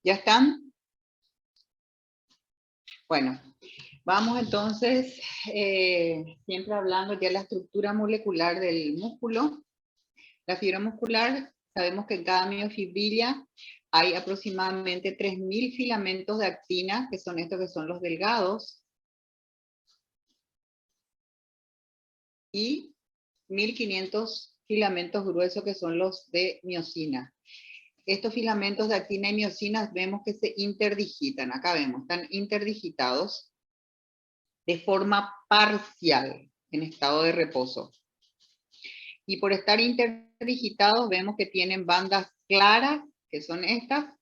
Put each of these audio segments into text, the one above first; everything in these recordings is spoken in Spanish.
¿Ya están? Bueno, vamos entonces, siempre hablando ya de la estructura molecular del músculo. La fibra muscular, sabemos que en cada miofibrila hay aproximadamente 3.000 filamentos de actina, que son estos que son los delgados, y 1.500 filamentos gruesos que son los de miosina. Estos filamentos de actina y miosina vemos que se interdigitan. Acá vemos, están interdigitados de forma parcial, en estado de reposo. Y por estar interdigitados vemos que tienen bandas claras, que son estas,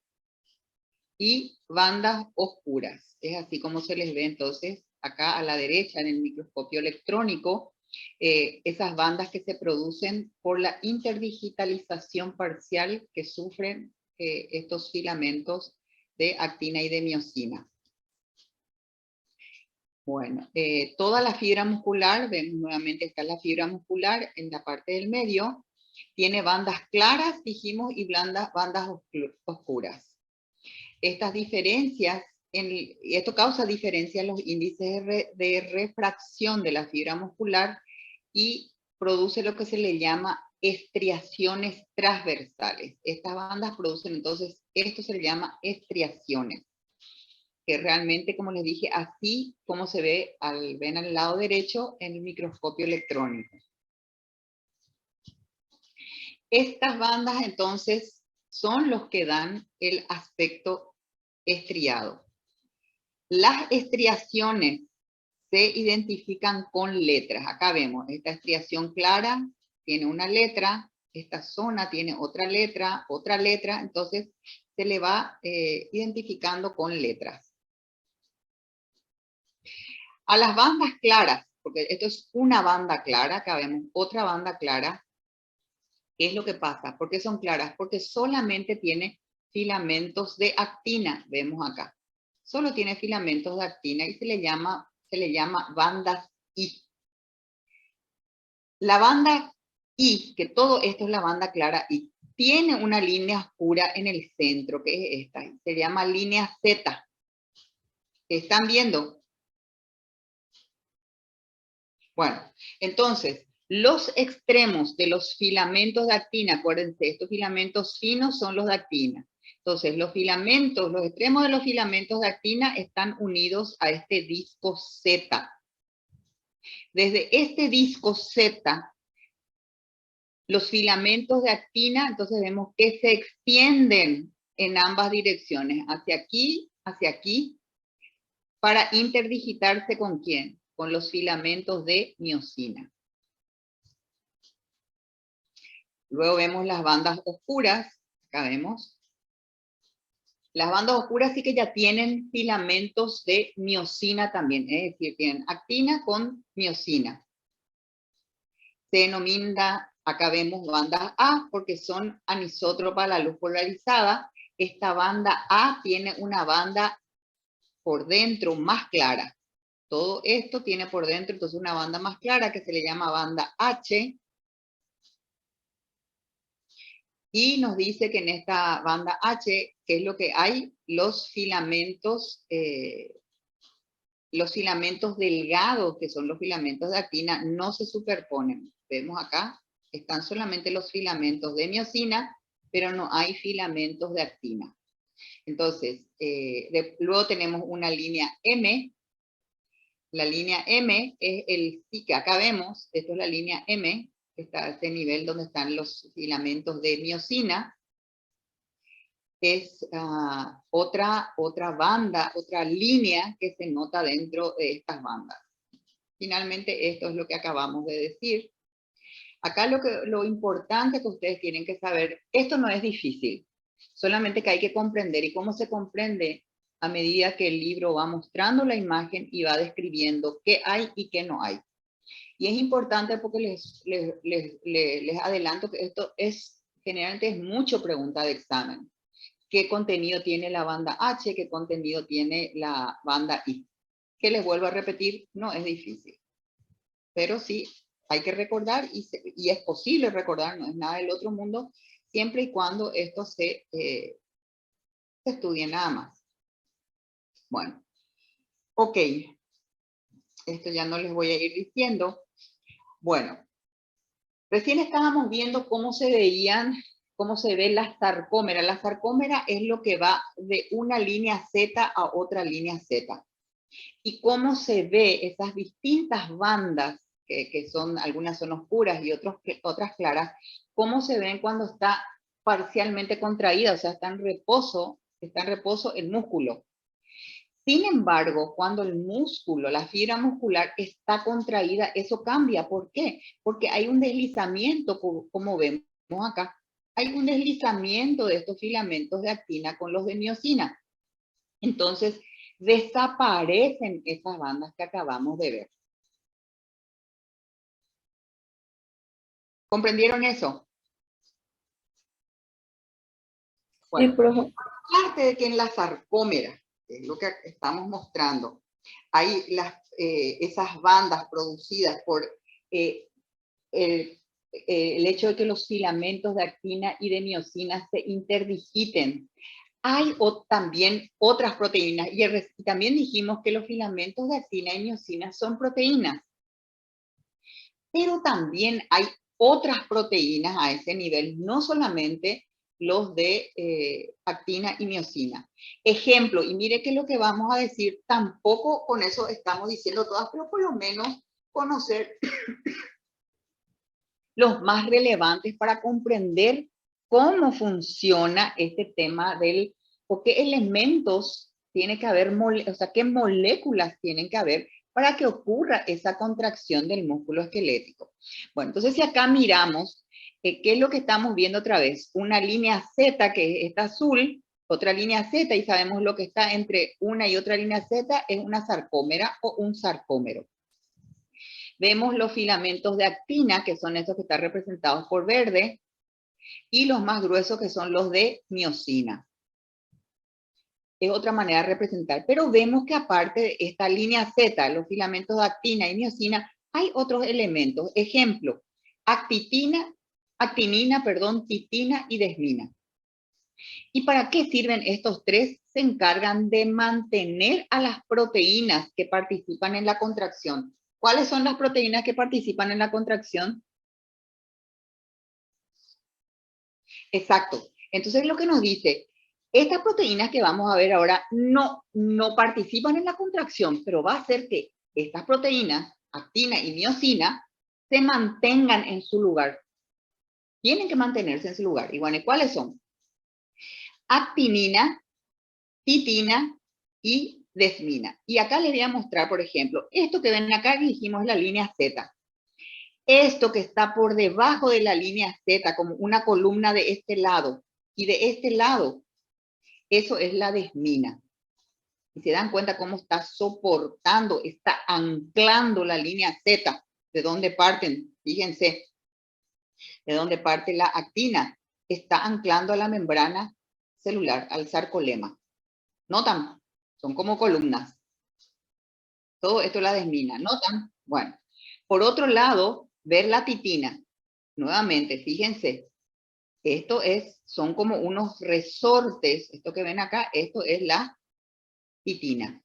y bandas oscuras. Es así como se les ve entonces acá a la derecha en el microscopio electrónico, esas bandas que se producen por la interdigitalización parcial que sufren estos filamentos de actina y de miosina. Bueno, toda la fibra muscular, vemos nuevamente está la fibra muscular en la parte del medio, tiene bandas claras, dijimos, y bandas oscuras. Estas diferencias, esto causa diferencia en los índices de refracción de la fibra muscular y produce lo que se le llama estriaciones transversales. Estas bandas producen entonces, esto se le llama estriaciones, que realmente, como les dije, así como se ve, ven al lado derecho en el microscopio electrónico. Estas bandas entonces son los que dan el aspecto estriado. Las estriaciones se identifican con letras. Acá vemos, esta estriación clara tiene una letra, esta zona tiene otra letra, entonces se le va identificando con letras. A las bandas claras, porque esto es una banda clara, acá vemos otra banda clara. ¿Qué es lo que pasa? ¿Por qué son claras? Porque solamente tiene filamentos de actina, vemos acá. Solo tiene filamentos de actina y se le llama bandas I. La banda I, que todo esto es la banda clara I, tiene una línea oscura en el centro, que es esta, se llama línea Z. ¿Están viendo? Bueno, entonces, los extremos de los filamentos de actina, acuérdense, estos filamentos finos son los de actina. Entonces, los extremos de los filamentos de actina están unidos a este disco Z. Desde este disco Z, los filamentos de actina, entonces vemos que se extienden en ambas direcciones, hacia aquí, para interdigitarse ¿con quién? Con los filamentos de miosina. Luego vemos las bandas oscuras, acá vemos. Las bandas oscuras sí que ya tienen filamentos de miosina también, es decir, tienen actina con miosina. Se denomina, acá vemos bandas A porque son anisótropas a la luz polarizada. Esta banda A tiene una banda por dentro más clara. Todo esto tiene por dentro entonces una banda más clara que se le llama banda H. Y nos dice que en esta banda H, ¿qué es lo que hay? Los filamentos delgados, que son los filamentos de actina, no se superponen. Vemos acá, están solamente los filamentos de miosina, pero no hay filamentos de actina. Entonces, luego tenemos una línea M. La línea M es que acá vemos, esto es la línea M, que está a este nivel donde están los filamentos de miosina. Es otra banda, otra línea que se nota dentro de estas bandas. Finalmente, esto es lo que acabamos de decir. Acá lo importante que ustedes tienen que saber, esto no es difícil, solamente que hay que comprender, y cómo se comprende a medida que el libro va mostrando la imagen y va describiendo qué hay y qué no hay. Y es importante porque les adelanto que esto generalmente es mucho pregunta de examen. ¿Qué contenido tiene la banda H? ¿Qué contenido tiene la banda I? Que les vuelvo a repetir, no es difícil. Pero sí, hay que recordar y es posible recordar, no es nada del otro mundo, siempre y cuando esto se estudien nada más. Bueno, ok. Esto ya no les voy a ir diciendo. Bueno, recién estábamos viendo cómo se veían, cómo se ve la sarcómera. La sarcómera es lo que va de una línea Z a otra línea Z. Y cómo se ve esas distintas bandas, que son, algunas son oscuras y otras claras, cómo se ven cuando está parcialmente contraída, o sea, está en reposo el músculo. Sin embargo, cuando el músculo, la fibra muscular está contraída, eso cambia. ¿Por qué? Porque hay un deslizamiento, como vemos acá. Hay un deslizamiento de estos filamentos de actina con los de miosina. Entonces, desaparecen esas bandas que acabamos de ver. ¿Comprendieron eso? Bueno, aparte de que en la sarcómera, que es lo que estamos mostrando, hay esas bandas producidas por el hecho de que los filamentos de actina y de miosina se interdigiten. Hay también otras proteínas, y también dijimos que los filamentos de actina y miosina son proteínas. Pero también hay otras proteínas a ese nivel, no solamente los de actina y miosina. Ejemplo, y mire que lo que vamos a decir, tampoco con eso estamos diciendo todas, pero por lo menos conocer los más relevantes para comprender cómo funciona este tema o qué elementos tiene que haber, o sea, qué moléculas tienen que haber para que ocurra esa contracción del músculo esquelético. Bueno, entonces si acá miramos, ¿qué es lo que estamos viendo otra vez? Una línea Z que está azul, otra línea Z, y sabemos lo que está entre una y otra línea Z es una sarcómera o un sarcómero. Vemos los filamentos de actina, que son esos que están representados por verde, y los más gruesos que son los de miosina. Es otra manera de representar, pero vemos que aparte de esta línea Z, los filamentos de actina y miosina, hay otros elementos. Ejemplo, actinina, titina y desmina. ¿Y para qué sirven estos tres? Se encargan de mantener a las proteínas que participan en la contracción. ¿Cuáles son las proteínas que participan en la contracción? Exacto. Entonces lo que nos dice, estas proteínas que vamos a ver ahora no participan en la contracción, pero va a hacer que estas proteínas, actina y miosina, se mantengan en su lugar. Tienen que mantenerse en su lugar. Y bueno, ¿cuáles son? Actinina, titina y desmina. Y acá les voy a mostrar, por ejemplo, esto que ven acá, dijimos la línea Z. Esto que está por debajo de la línea Z, como una columna de este lado, y de este lado, eso es la desmina. Y se dan cuenta cómo está soportando, está anclando la línea Z, de dónde parten, fíjense, de dónde parte la actina, está anclando a la membrana celular, al sarcolema. ¿Notan? Son como columnas. Todo esto es la desmina. ¿Notan? Bueno, por otro lado, ver la titina. Nuevamente, fíjense, son como unos resortes. Esto que ven acá, esto es la titina.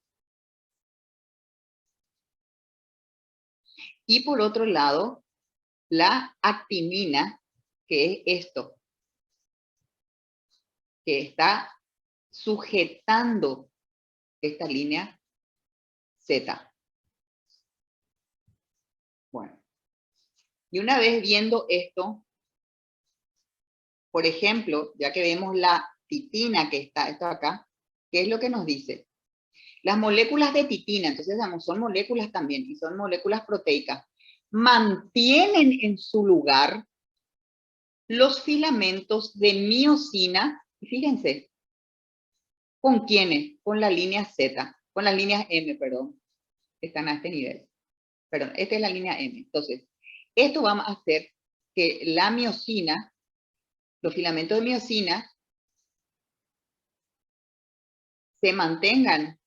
Y por otro lado, la actinina, que es esto, que está sujetando esta línea Z. Bueno, y una vez viendo esto, por ejemplo, ya que vemos la titina que está esto acá, ¿qué es lo que nos dice? Las moléculas de titina, entonces son moléculas también, y son moléculas proteicas, mantienen en su lugar los filamentos de miosina, y fíjense, ¿con quiénes? Con la línea Z, con las líneas M, perdón, están a este nivel. Perdón, esta es la línea M. Entonces, esto va a hacer que la miosina, los filamentos de miosina, se mantengan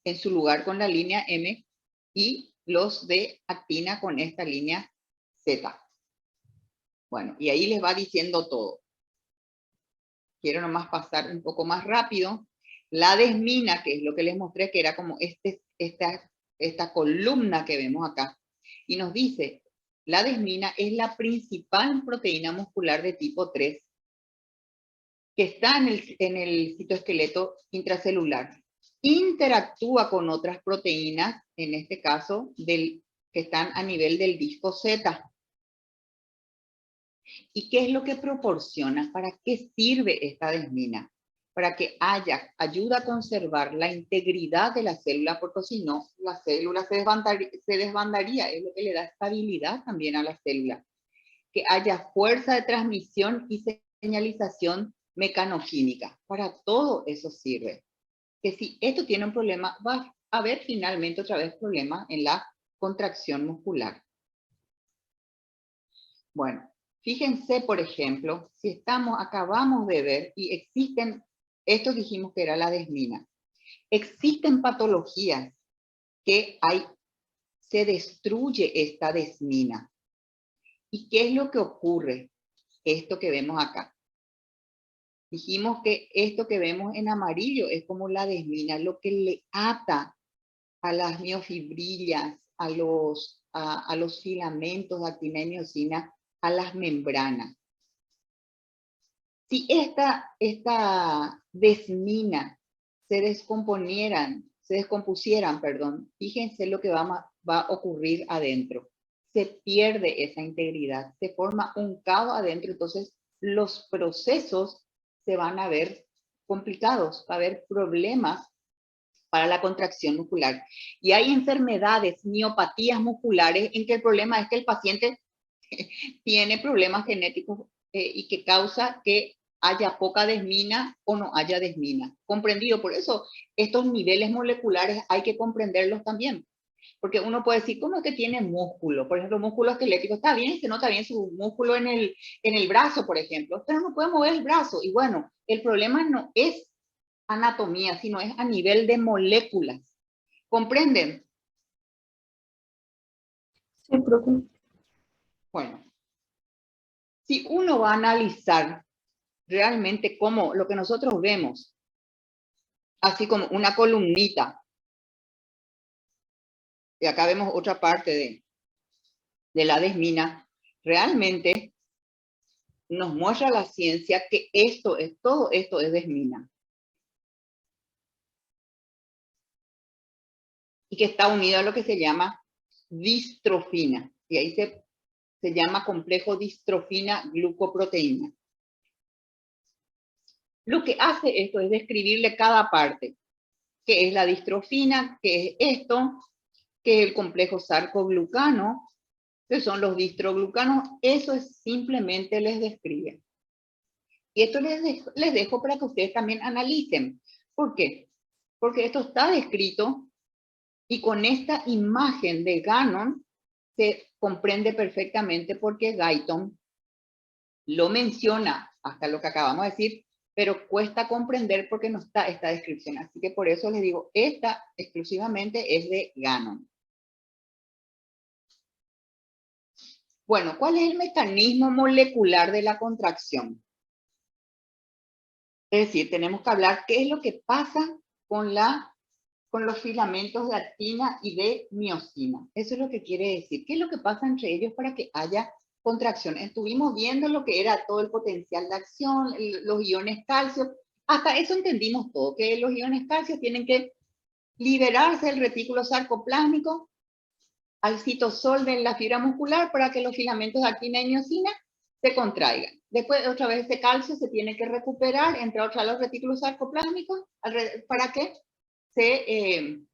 en su lugar con la línea M y los de actina con esta línea Z. Bueno, y ahí les va diciendo todo. Quiero nomás pasar un poco más rápido. La desmina, que es lo que les mostré, que era como esta columna que vemos acá, y nos dice, la desmina es la principal proteína muscular de tipo 3 que está en el citoesqueleto intracelular. Interactúa con otras proteínas, en este caso, que están a nivel del disco Z. ¿Y qué es lo que proporciona? ¿Para qué sirve esta desmina? Para que ayuda a conservar la integridad de la célula, porque si no, la célula se desbandaría, es lo que le da estabilidad también a la célula. Que haya fuerza de transmisión y señalización mecanoquímica. Para todo eso sirve. Que si esto tiene un problema, va a haber finalmente otra vez problema en la contracción muscular. Bueno, fíjense, por ejemplo, si acabamos de ver, y existen, esto dijimos que era la desmina, existen patologías que se destruye esta desmina. ¿Y qué es lo que ocurre? Esto que vemos acá. Dijimos que esto que vemos en amarillo es como la desmina, lo que le ata a las miofibrillas, a los filamentos de actina y miosina, a las membranas. Si esta desmina se descompusieran, fíjense lo que va a ocurrir adentro. Se pierde esa integridad, se forma un caos adentro, entonces los procesos se van a ver complicados, va a haber problemas para la contracción muscular. Y hay enfermedades, miopatías musculares, en que el problema es que el paciente tiene problemas genéticos y que causa que haya poca desmina o no haya desmina. ¿Comprendido? Por eso estos niveles moleculares hay que comprenderlos también. Porque uno puede decir, ¿cómo es que tiene músculo? Por ejemplo, músculo esquelético, está bien, se nota bien su músculo en el brazo, por ejemplo, pero no puede mover el brazo. Y bueno, el problema no es anatomía, sino es a nivel de moléculas. ¿Comprenden? Sí, profe. Bueno, si uno va a analizar realmente cómo lo que nosotros vemos, así como una columnita, y acá vemos otra parte de la desmina, realmente nos muestra la ciencia que todo esto es desmina. Y que está unido a lo que se llama distrofina. Y ahí se llama complejo distrofina-glucoproteína. Lo que hace esto es describirle cada parte. ¿Qué es la distrofina? ¿Qué es esto? ¿Qué es el complejo sarcoglucano? ¿Qué son los distroglucanos? Eso es simplemente les describe. Y esto les dejo para que ustedes también analicen. ¿Por qué? Porque esto está descrito y con esta imagen de Gannon se comprende perfectamente porque Guyton lo menciona hasta lo que acabamos de decir, pero cuesta comprender porque no está esta descripción. Así que por eso les digo, esta exclusivamente es de Gannon. Bueno, ¿cuál es el mecanismo molecular de la contracción? Es decir, tenemos que hablar qué es lo que pasa con los filamentos de actina y de miosina. Eso es lo que quiere decir. ¿Qué es lo que pasa entre ellos para que haya contracción? Estuvimos viendo lo que era todo el potencial de acción, los iones calcio. Hasta eso entendimos todo, que los iones calcio tienen que liberarse del retículo sarcoplásmico al citosol de la fibra muscular para que los filamentos de actina y miosina se contraigan. Después, otra vez, ese calcio se tiene que recuperar, entre otras, los retículos sarcoplásmicos para que se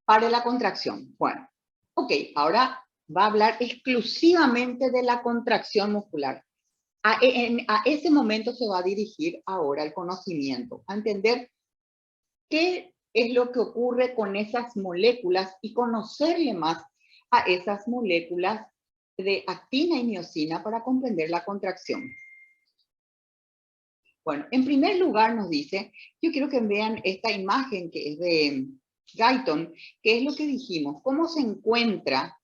pare la contracción. Bueno, ok, ahora va a hablar exclusivamente de la contracción muscular. A ese momento se va a dirigir ahora el conocimiento, a entender qué es lo que ocurre con esas moléculas y conocerle más a esas moléculas de actina y miosina para comprender la contracción. Bueno, en primer lugar nos dice, yo quiero que vean esta imagen que es de Guyton, que es lo que dijimos, cómo se encuentra,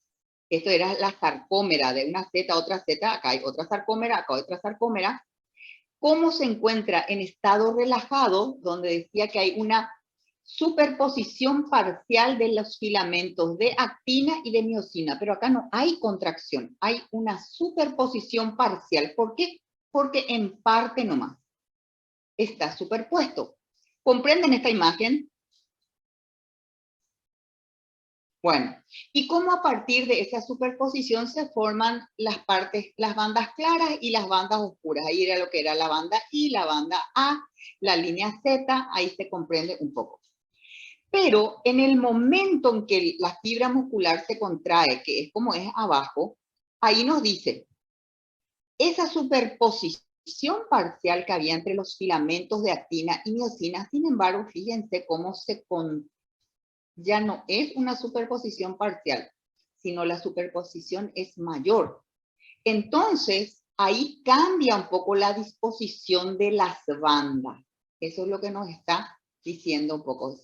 esto era la sarcómera de una Z a otra Z, acá hay otra sarcómera, acá hay otra sarcómera, ¿Cómo se encuentra en estado relajado? Donde decía que hay una superposición parcial de los filamentos de actina y de miosina, pero acá no hay contracción, hay una superposición parcial. ¿Por qué? Porque en parte nomás está superpuesto. ¿Comprenden esta imagen? Bueno, y cómo a partir de esa superposición se forman las partes, las bandas claras y las bandas oscuras. Ahí era lo que era la banda I, la banda A, la línea Z, ahí se comprende un poco. Pero en el momento en que la fibra muscular se contrae, que es como es abajo, ahí nos dice, esa superposición parcial que había entre los filamentos de actina y miosina, sin embargo, fíjense cómo ya no es una superposición parcial, sino la superposición es mayor. Entonces, ahí cambia un poco la disposición de las bandas. Eso es lo que nos está diciendo un poco.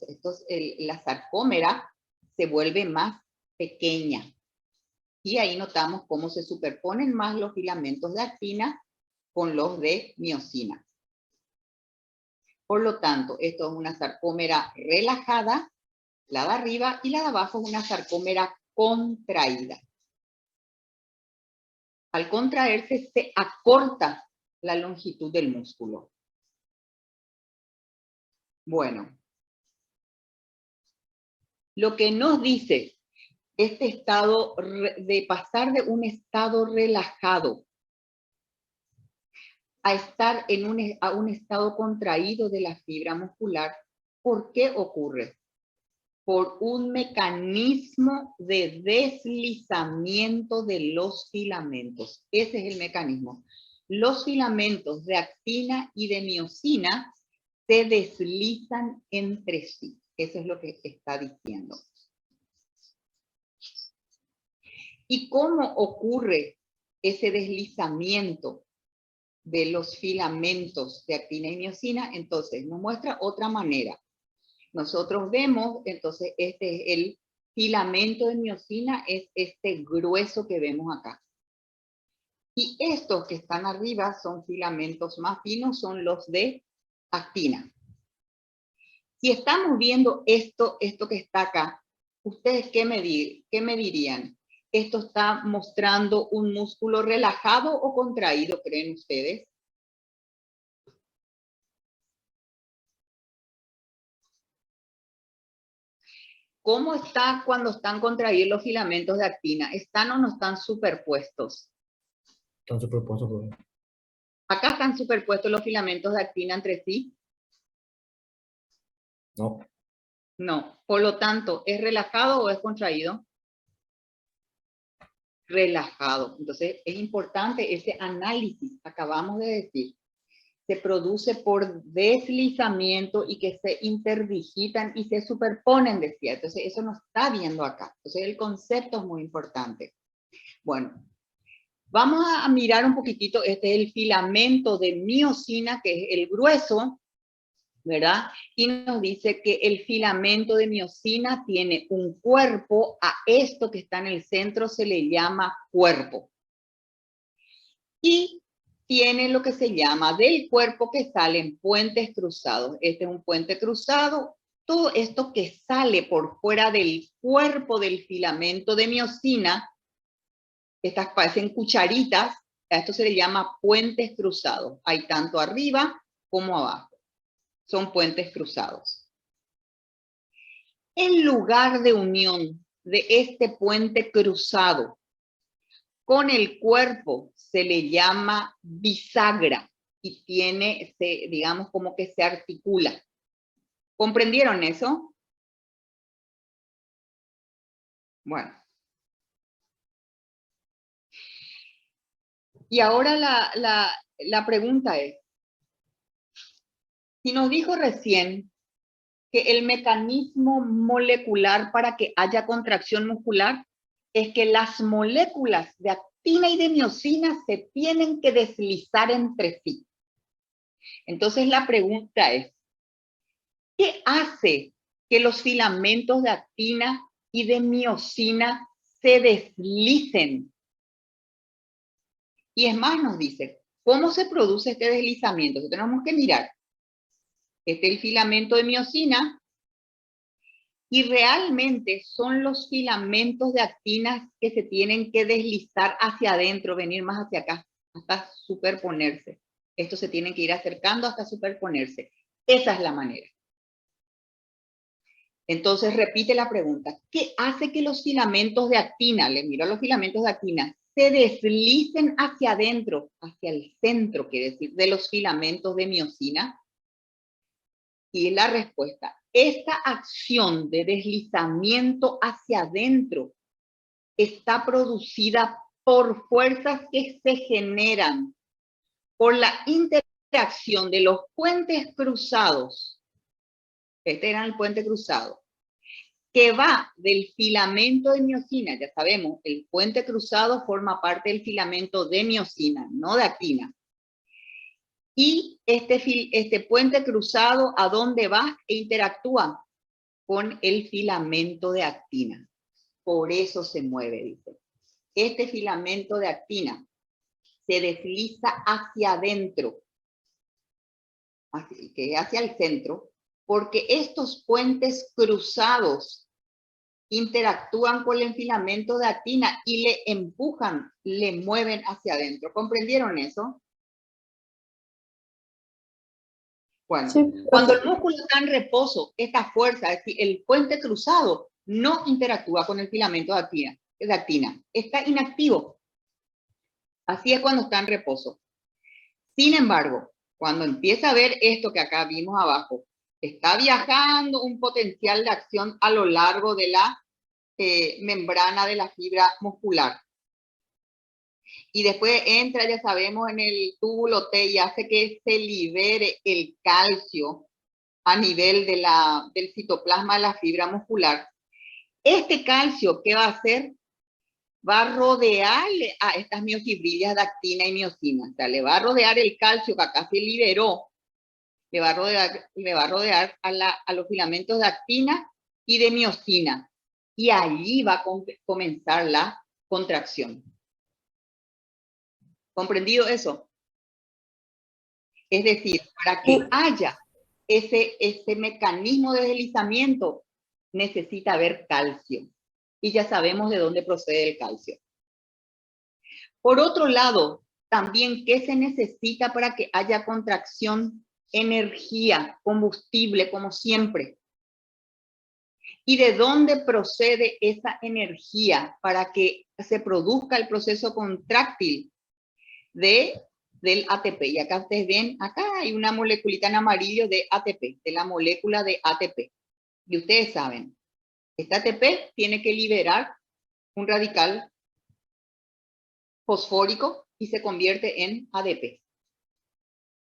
La sarcómera se vuelve más pequeña. Y ahí notamos cómo se superponen más los filamentos de actina con los de miosina. Por lo tanto, esto es una sarcómera relajada, la de arriba, y la de abajo es una sarcómera contraída. Al contraerse, se acorta la longitud del músculo. Bueno, lo que nos dice este estado de pasar de un estado relajado a estar a un estado contraído de la fibra muscular, ¿por qué ocurre? Por un mecanismo de deslizamiento de los filamentos. Ese es el mecanismo. Los filamentos de actina y de miosina se deslizan entre sí. Eso es lo que está diciendo. ¿Y cómo ocurre ese deslizamiento de los filamentos de actina y miosina? Entonces, nos muestra otra manera. Nosotros vemos, entonces, este es el filamento de miosina, es este grueso que vemos acá. Y estos que están arriba son filamentos más finos, son los de actina. Si estamos viendo esto que está acá, ¿ustedes qué me dirían? ¿Esto está mostrando un músculo relajado o contraído, creen ustedes? ¿Cómo está cuando están contraídos los filamentos de actina? ¿Están o no están superpuestos? Están superpuestos, profe. ¿Acá están superpuestos los filamentos de actina entre sí? No. No. Por lo tanto, ¿es relajado o es contraído? Relajado. Entonces, es importante ese análisis, acabamos de decir. Se produce por deslizamiento y que se interdigitan y se superponen, decía. Entonces, eso no está viendo acá. Entonces, el concepto es muy importante. Bueno, vamos a mirar un poquitito. Este es el filamento de miosina, que es el grueso, ¿verdad? Y nos dice que el filamento de miosina tiene un cuerpo. A esto que está en el centro se le llama cuerpo. Y tiene lo que se llama del cuerpo que salen puentes cruzados. Este es un puente cruzado. Todo esto que sale por fuera del cuerpo del filamento de miosina, estas parecen cucharitas, a esto se le llama puentes cruzados. Hay tanto arriba como abajo. Son puentes cruzados. El lugar de unión de este puente cruzado con el cuerpo se le llama bisagra y tiene, digamos, como que se articula. ¿Comprendieron eso? Bueno. Y ahora la pregunta es, si nos dijo recién que el mecanismo molecular para que haya contracción muscular es que las moléculas de actina y de miosina se tienen que deslizar entre sí. Entonces la pregunta es, ¿qué hace que los filamentos de actina y de miosina se deslicen? Y es más, nos dice, ¿Cómo se produce este deslizamiento? Entonces, tenemos que mirar. Este es el filamento de miosina. Y realmente son los filamentos de actinas que se tienen que deslizar hacia adentro, venir más hacia acá, hasta superponerse. Estos se tienen que ir acercando hasta superponerse. Esa es la manera. Entonces repite la pregunta. ¿Qué hace que los filamentos de actina, le miro a los filamentos de actina, se deslicen hacia adentro, hacia el centro, quiere decir, de los filamentos de miosina? Y la respuesta, esta acción de deslizamiento hacia adentro está producida por fuerzas que se generan por la interacción de los puentes cruzados. Este era el puente cruzado, que va del filamento de miosina. Ya sabemos, el puente cruzado forma parte del filamento de miosina, no de actina. Y este puente cruzado, ¿a dónde va? E interactúa con el filamento de actina. Por eso se mueve, dice. Este filamento de actina se desliza hacia adentro, que es hacia el centro, porque estos puentes cruzados interactúan con el filamento de actina y le empujan, le mueven hacia adentro. ¿Comprendieron eso? Bueno, Sí, cuando el músculo está en reposo, esta fuerza, es decir, el puente cruzado, no interactúa con el filamento de actina. Está inactivo. Así es cuando está en reposo. Sin embargo, cuando empieza a ver esto que acá vimos abajo, está viajando un potencial de acción a lo largo de la membrana de la fibra muscular. Y después entra, ya sabemos, en el túbulo T y hace que se libere el calcio a nivel de del citoplasma de la fibra muscular. Este calcio, ¿qué va a hacer? Va a rodear a estas miofibrillas de actina y miosina. O sea, le va a rodear el calcio que acá se liberó, le va a rodear a los filamentos de actina y de miosina. Y allí va a comenzar la contracción. ¿Comprendido eso? Es decir, para que haya ese mecanismo de deslizamiento, necesita haber calcio. Y ya sabemos de dónde procede el calcio. Por otro lado, también, ¿qué se necesita para que haya contracción? Energía, combustible, como siempre. ¿Y de dónde procede esa energía para que se produzca el proceso contráctil del ATP? Y acá ustedes ven, acá hay una moleculita en amarillo de ATP, de la molécula de ATP. Y ustedes saben, este ATP tiene que liberar un radical fosfórico y se convierte en ADP.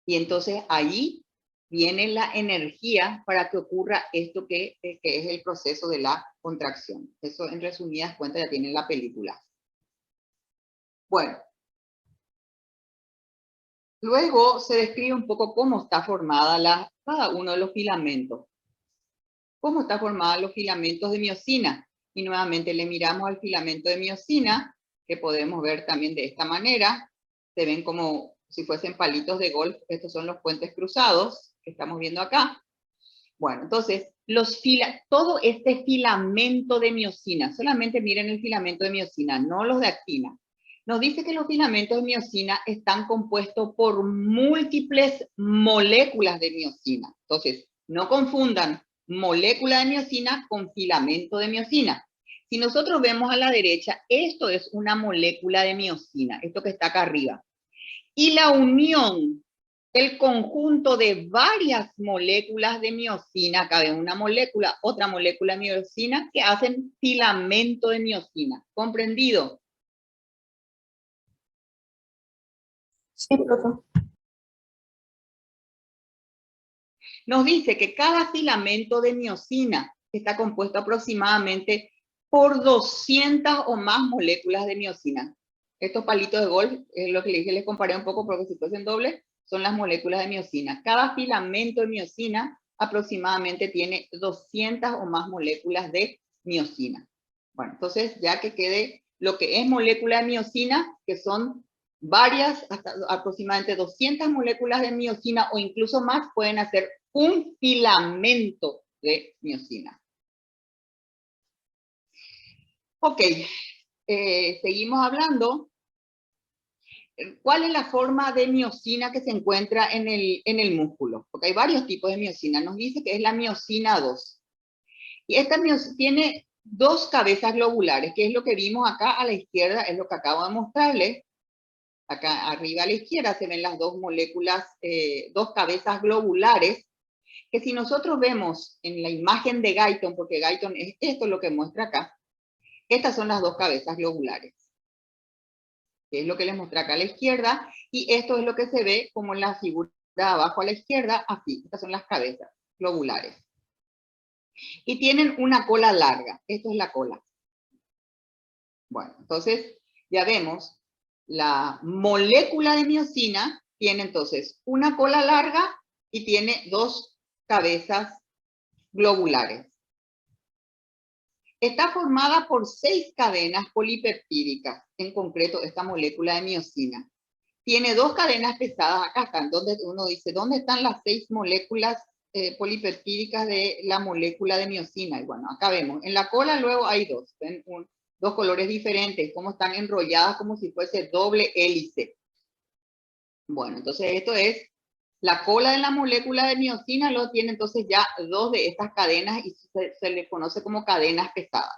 Y entonces ahí viene la energía para que ocurra esto que es el proceso de la contracción. Eso en resumidas cuentas ya tienen la película. Bueno. Luego se describe un poco cómo está formada cada uno de los filamentos. Cómo está formada los filamentos de miosina. Y nuevamente le miramos al filamento de miosina, que podemos ver también de esta manera. Se ven como si fuesen palitos de golf. Estos son los puentes cruzados que estamos viendo acá. Bueno, entonces, todo este filamento de miosina, solamente miren el filamento de miosina, no los de actina. Nos dice que los filamentos de miosina están compuestos por múltiples moléculas de miosina. Entonces, no confundan molécula de miosina con filamento de miosina. Si nosotros vemos a la derecha, esto es una molécula de miosina, esto que está acá arriba. Y la unión, el conjunto de varias moléculas de miosina, acá ven una molécula, otra molécula de miosina, que hacen filamento de miosina. ¿Comprendido? Sí, profe. Nos dice que cada filamento de miosina está compuesto aproximadamente por 200 o más moléculas de miosina. Estos palitos de golf, es lo que les dije, les comparé un poco porque si fuesen dobles, son las moléculas de miosina. Cada filamento de miosina aproximadamente tiene 200 o más moléculas de miosina. Bueno, entonces ya que quede lo que es molécula de miosina, que son varias, hasta aproximadamente 200 moléculas de miosina o incluso más pueden hacer un filamento de miosina. Ok, seguimos hablando. ¿Cuál es la forma de miosina que se encuentra en el músculo? Porque hay varios tipos de miosina. Nos dice que es la miosina 2. Y esta miosina tiene dos cabezas globulares, que es lo que vimos acá a la izquierda, es lo que acabo de mostrarles. Acá arriba a la izquierda se ven las dos moléculas, dos cabezas globulares, que si nosotros vemos en la imagen de Guyton, porque Guyton es esto lo que muestra acá, estas son las dos cabezas globulares, que es lo que les mostré acá a la izquierda, y esto es lo que se ve como en la figura de abajo a la izquierda, así, estas son las cabezas globulares. Y tienen una cola larga, esto es la cola. Bueno, entonces ya vemos, la molécula de miosina tiene entonces una cola larga y tiene dos cabezas globulares. Está formada por 6 cadenas polipeptídicas, en concreto esta molécula de miosina. Tiene 2 cadenas pesadas, acá están, donde uno dice, ¿dónde están las 6 moléculas polipeptídicas de la molécula de miosina? Y bueno, acá vemos, en la cola luego hay 2, ven, 2 colores diferentes, como están enrolladas como si fuese doble hélice. Bueno, entonces esto es la cola de la molécula de miosina, luego tiene entonces ya 2 de estas cadenas y se le conoce como cadenas pesadas.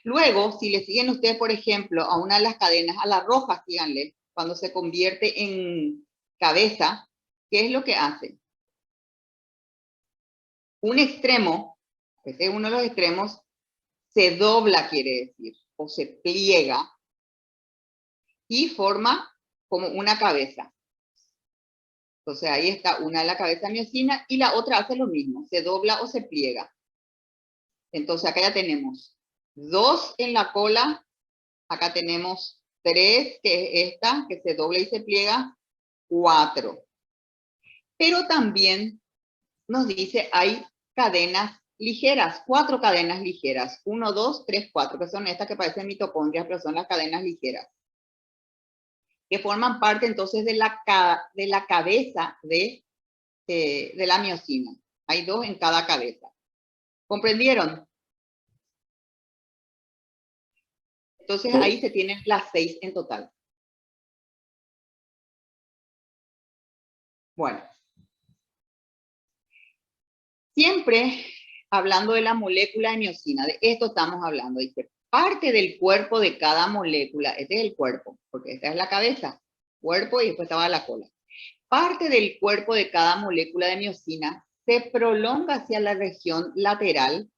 Luego, si le siguen ustedes, por ejemplo, a una de las cadenas, a la roja, síganle, cuando se convierte en cabeza, ¿qué es lo que hace? Un extremo, este es uno de los extremos, se dobla, quiere decir, o se pliega, y forma como una cabeza. Entonces ahí está una de la cabeza de miosina y la otra hace lo mismo, se dobla o se pliega. Entonces acá ya tenemos 2 en la cola, acá tenemos 3, que es esta, que se dobla y se pliega, 4. Pero también nos dice hay cadenas ligeras, 4 cadenas ligeras, 1, 2, 3, 4, que son estas que parecen mitocondrias, pero son las cadenas ligeras, que forman parte entonces de la cabeza de la miosina. Hay 2 en cada cabeza. ¿Comprendieron? Entonces ahí se tienen las 6 en total. Bueno. Siempre hablando de la molécula de miosina, de esto estamos hablando. Dice, parte del cuerpo de cada molécula, este es el cuerpo, porque esta es la cabeza, cuerpo y después estaba la cola. Parte del cuerpo de cada molécula de miosina se prolonga hacia la región lateral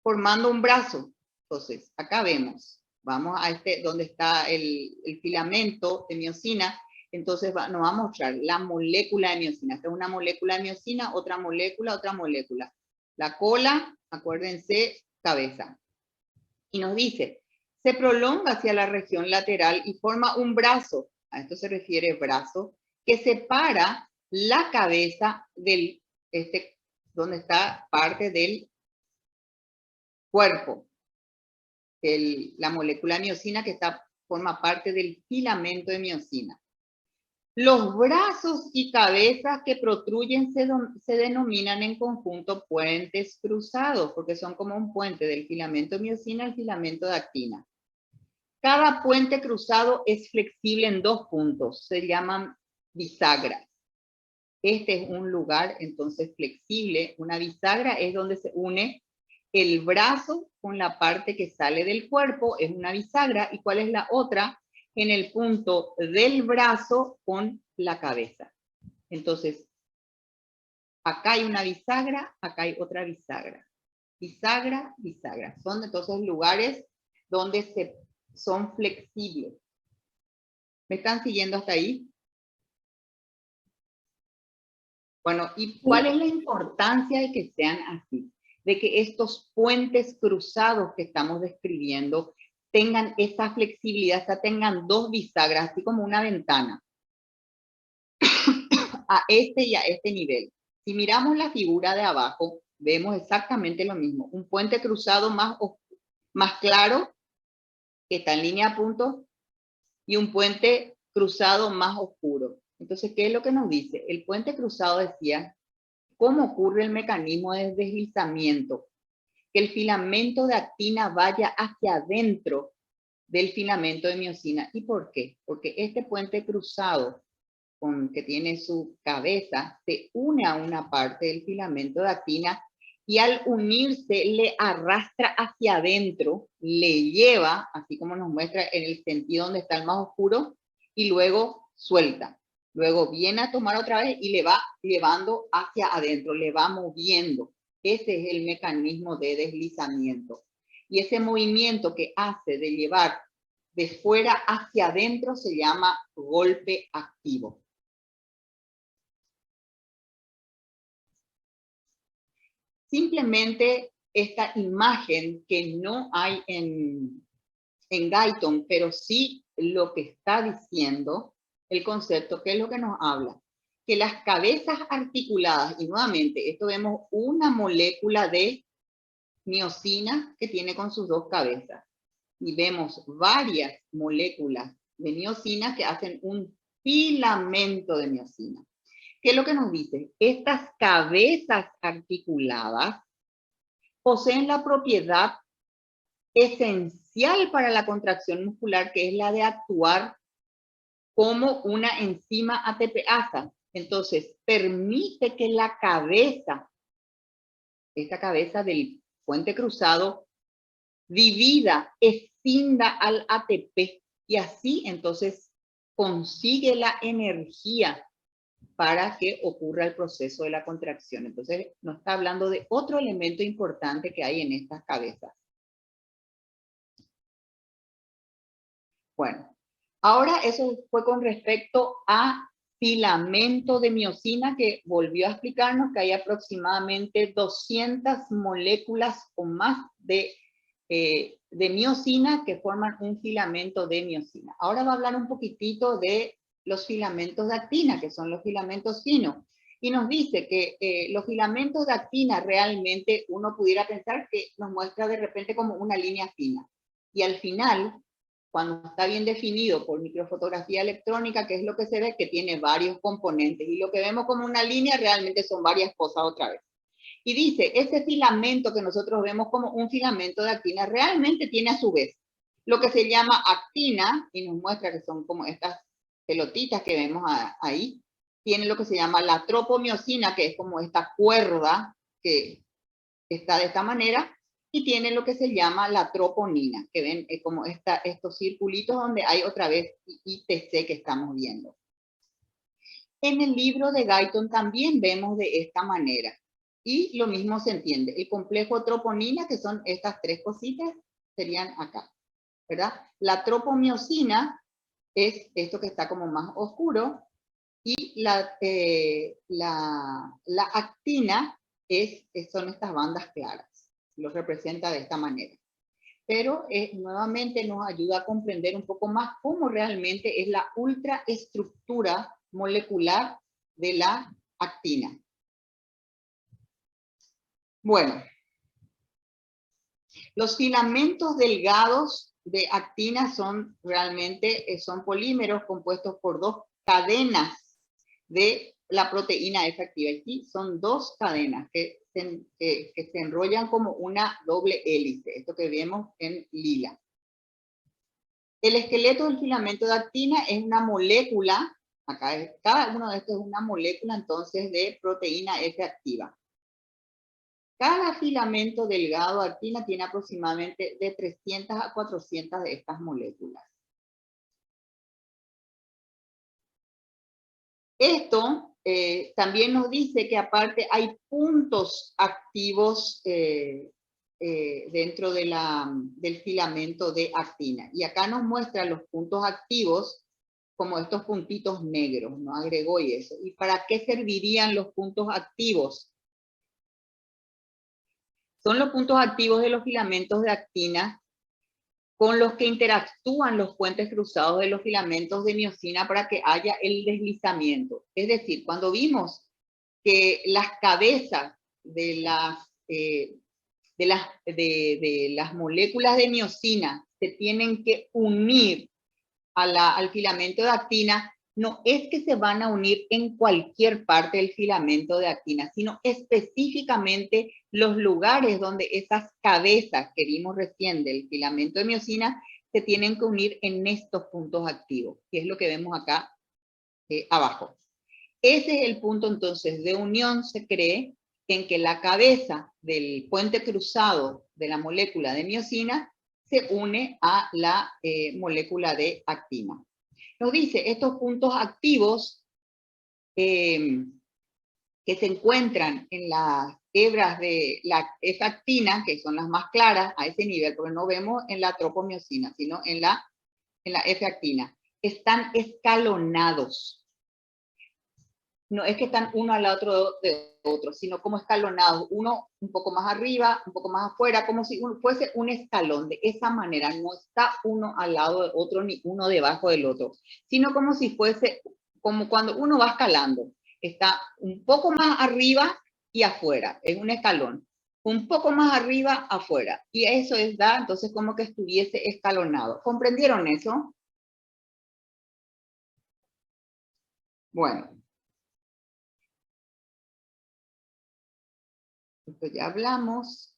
formando un brazo. Entonces, acá vemos, vamos a donde está el filamento de miosina. Entonces nos va a mostrar la molécula de miosina. Esta es una molécula de miosina, otra molécula, otra molécula. La cola, acuérdense, cabeza. Y nos dice, se prolonga hacia la región lateral y forma un brazo, a esto se refiere brazo, que separa la cabeza del, donde está parte del cuerpo. La molécula de miosina que forma parte del filamento de miosina. Los brazos y cabezas que protruyen se denominan en conjunto puentes cruzados, porque son como un puente del filamento de miosina al filamento de actina. Cada puente cruzado es flexible en 2 puntos, se llaman bisagras. Este es un lugar entonces flexible, una bisagra es donde se une el brazo con la parte que sale del cuerpo, es una bisagra. ¿Y cuál es la otra? En el punto del brazo con la cabeza. Entonces, acá hay una bisagra, acá hay otra bisagra. Bisagra, bisagra. Son entonces lugares donde son flexibles. ¿Me están siguiendo hasta ahí? Bueno, ¿y cuál es la importancia de que sean así? De que estos puentes cruzados que estamos describiendo tengan esa flexibilidad, o sea, tengan 2 bisagras, así como una ventana, a este y a este nivel. Si miramos la figura de abajo, vemos exactamente lo mismo. Un puente cruzado más claro, que está en línea a puntos, y un puente cruzado más oscuro. Entonces, ¿qué es lo que nos dice? El puente cruzado decía cómo ocurre el mecanismo de deslizamiento, que el filamento de actina vaya hacia adentro del filamento de miosina. ¿Y por qué? Porque este puente cruzado que tiene su cabeza se une a una parte del filamento de actina y al unirse le arrastra hacia adentro, le lleva, así como nos muestra en el sentido donde está el más oscuro, y luego suelta. Luego viene a tomar otra vez y le va llevando hacia adentro, le va moviendo. Ese es el mecanismo de deslizamiento. Y ese movimiento que hace de llevar de fuera hacia adentro se llama golpe activo. Simplemente esta imagen que no hay en Guyton, pero sí lo que está diciendo el concepto, ¿qué es lo que nos habla? Que las cabezas articuladas, y nuevamente, esto vemos una molécula de miosina que tiene con sus dos cabezas. Y vemos varias moléculas de miosina que hacen un filamento de miosina. ¿Qué es lo que nos dice? Estas cabezas articuladas poseen la propiedad esencial para la contracción muscular, que es la de actuar como una enzima ATPasa. Entonces, permite que la cabeza, esta cabeza del puente cruzado, divida, escinda al ATP y así entonces consigue la energía para que ocurra el proceso de la contracción. Entonces nos está hablando de otro elemento importante que hay en estas cabezas. Bueno, ahora eso fue con respecto a filamento de miosina, que volvió a explicarnos que hay aproximadamente 200 moléculas o más de miosina que forman un filamento de miosina. Ahora va a hablar un poquitito de los filamentos de actina, que son los filamentos finos. Y nos dice que los filamentos de actina realmente uno pudiera pensar que nos muestra de repente como una línea fina. Y al final, cuando está bien definido por microfotografía electrónica, que es lo que se ve, que tiene varios componentes. Y lo que vemos como una línea realmente son varias cosas otra vez. Y dice, ese filamento que nosotros vemos como un filamento de actina realmente tiene a su vez lo que se llama actina, y nos muestra que son como estas pelotitas que vemos ahí. Tiene lo que se llama la tropomiosina, que es como esta cuerda que está de esta manera, y tiene lo que se llama la troponina, que ven como estos circulitos donde hay otra vez ITC que estamos viendo. En el libro de Guyton también vemos de esta manera. Y lo mismo se entiende. El complejo troponina, que son estas tres cositas, serían acá, ¿verdad? La tropomiosina es esto que está como más oscuro. Y la actina son estas bandas claras. Lo representa de esta manera. Pero nuevamente nos ayuda a comprender un poco más cómo realmente es la ultraestructura molecular de la actina. Bueno, los filamentos delgados de actina son realmente son polímeros compuestos por dos cadenas de la proteína F activa. Aquí son dos cadenas que se enrollan como una doble hélice, esto que vemos en lila. El esqueleto del filamento de actina es una molécula, acá cada uno de estos es una molécula entonces de proteína F activa. Cada filamento delgado de actina tiene aproximadamente de 300 a 400 de estas moléculas. Esto también nos dice que aparte hay puntos activos dentro de del filamento de actina. Y acá nos muestra los puntos activos como estos puntitos negros, ¿no? Agregó y eso. ¿Y para qué servirían los puntos activos? Son los puntos activos de los filamentos de actina con los que interactúan los puentes cruzados de los filamentos de miosina para que haya el deslizamiento. Es decir, cuando vimos que las cabezas de las moléculas de miosina se tienen que unir al filamento de actina, no es que se van a unir en cualquier parte del filamento de actina, sino específicamente los lugares donde esas cabezas que vimos recién del filamento de miosina se tienen que unir en estos puntos activos, que es lo que vemos acá abajo. Ese es el punto entonces de unión, se cree, en que la cabeza del puente cruzado de la molécula de miosina se une a la molécula de actina. Nos dice, estos puntos activos que se encuentran en las hebras de la F-actina, que son las más claras a ese nivel, porque no vemos en la tropomiosina, sino en la F-actina, están escalonados. No es que están uno al otro de otro, sino como escalonados, uno un poco más arriba, un poco más afuera, como si uno fuese un escalón. De esa manera, no está uno al lado de otro ni uno debajo del otro, sino como si fuese, como cuando uno va escalando, está un poco más arriba y afuera, es un escalón, un poco más arriba, afuera, y eso da entonces como que estuviese escalonado. ¿Comprendieron eso? Bueno. Esto ya hablamos.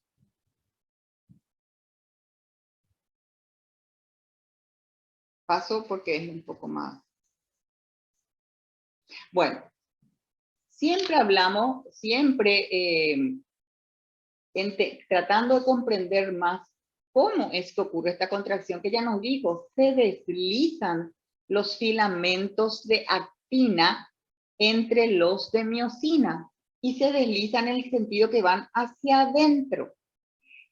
Paso porque es un poco más. Bueno, siempre hablamos, tratando de comprender más cómo es que ocurre esta contracción, que ya nos dijo, se deslizan los filamentos de actina entre los de miosina y se deslizan en el sentido que van hacia adentro.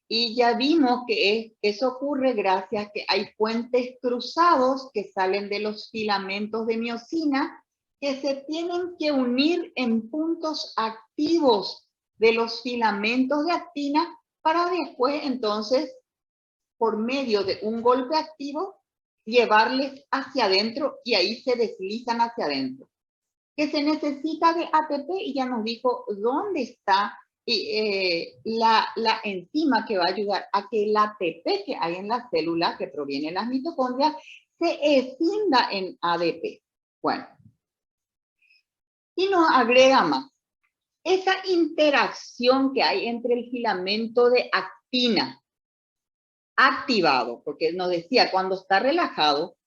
Y ya vimos que eso ocurre gracias a que hay puentes cruzados que salen de los filamentos de miosina que se tienen que unir en puntos activos de los filamentos de actina para después entonces, por medio de un golpe activo, llevarles hacia adentro y ahí se deslizan hacia adentro. Que se necesita de ATP y ya nos dijo dónde está la enzima que va a ayudar a que el ATP que hay en la célula, que proviene de las mitocondrias, se escinda en ADP. Bueno, y nos agrega más. Esa interacción que hay entre el filamento de actina activado, porque nos decía, cuando está relajado,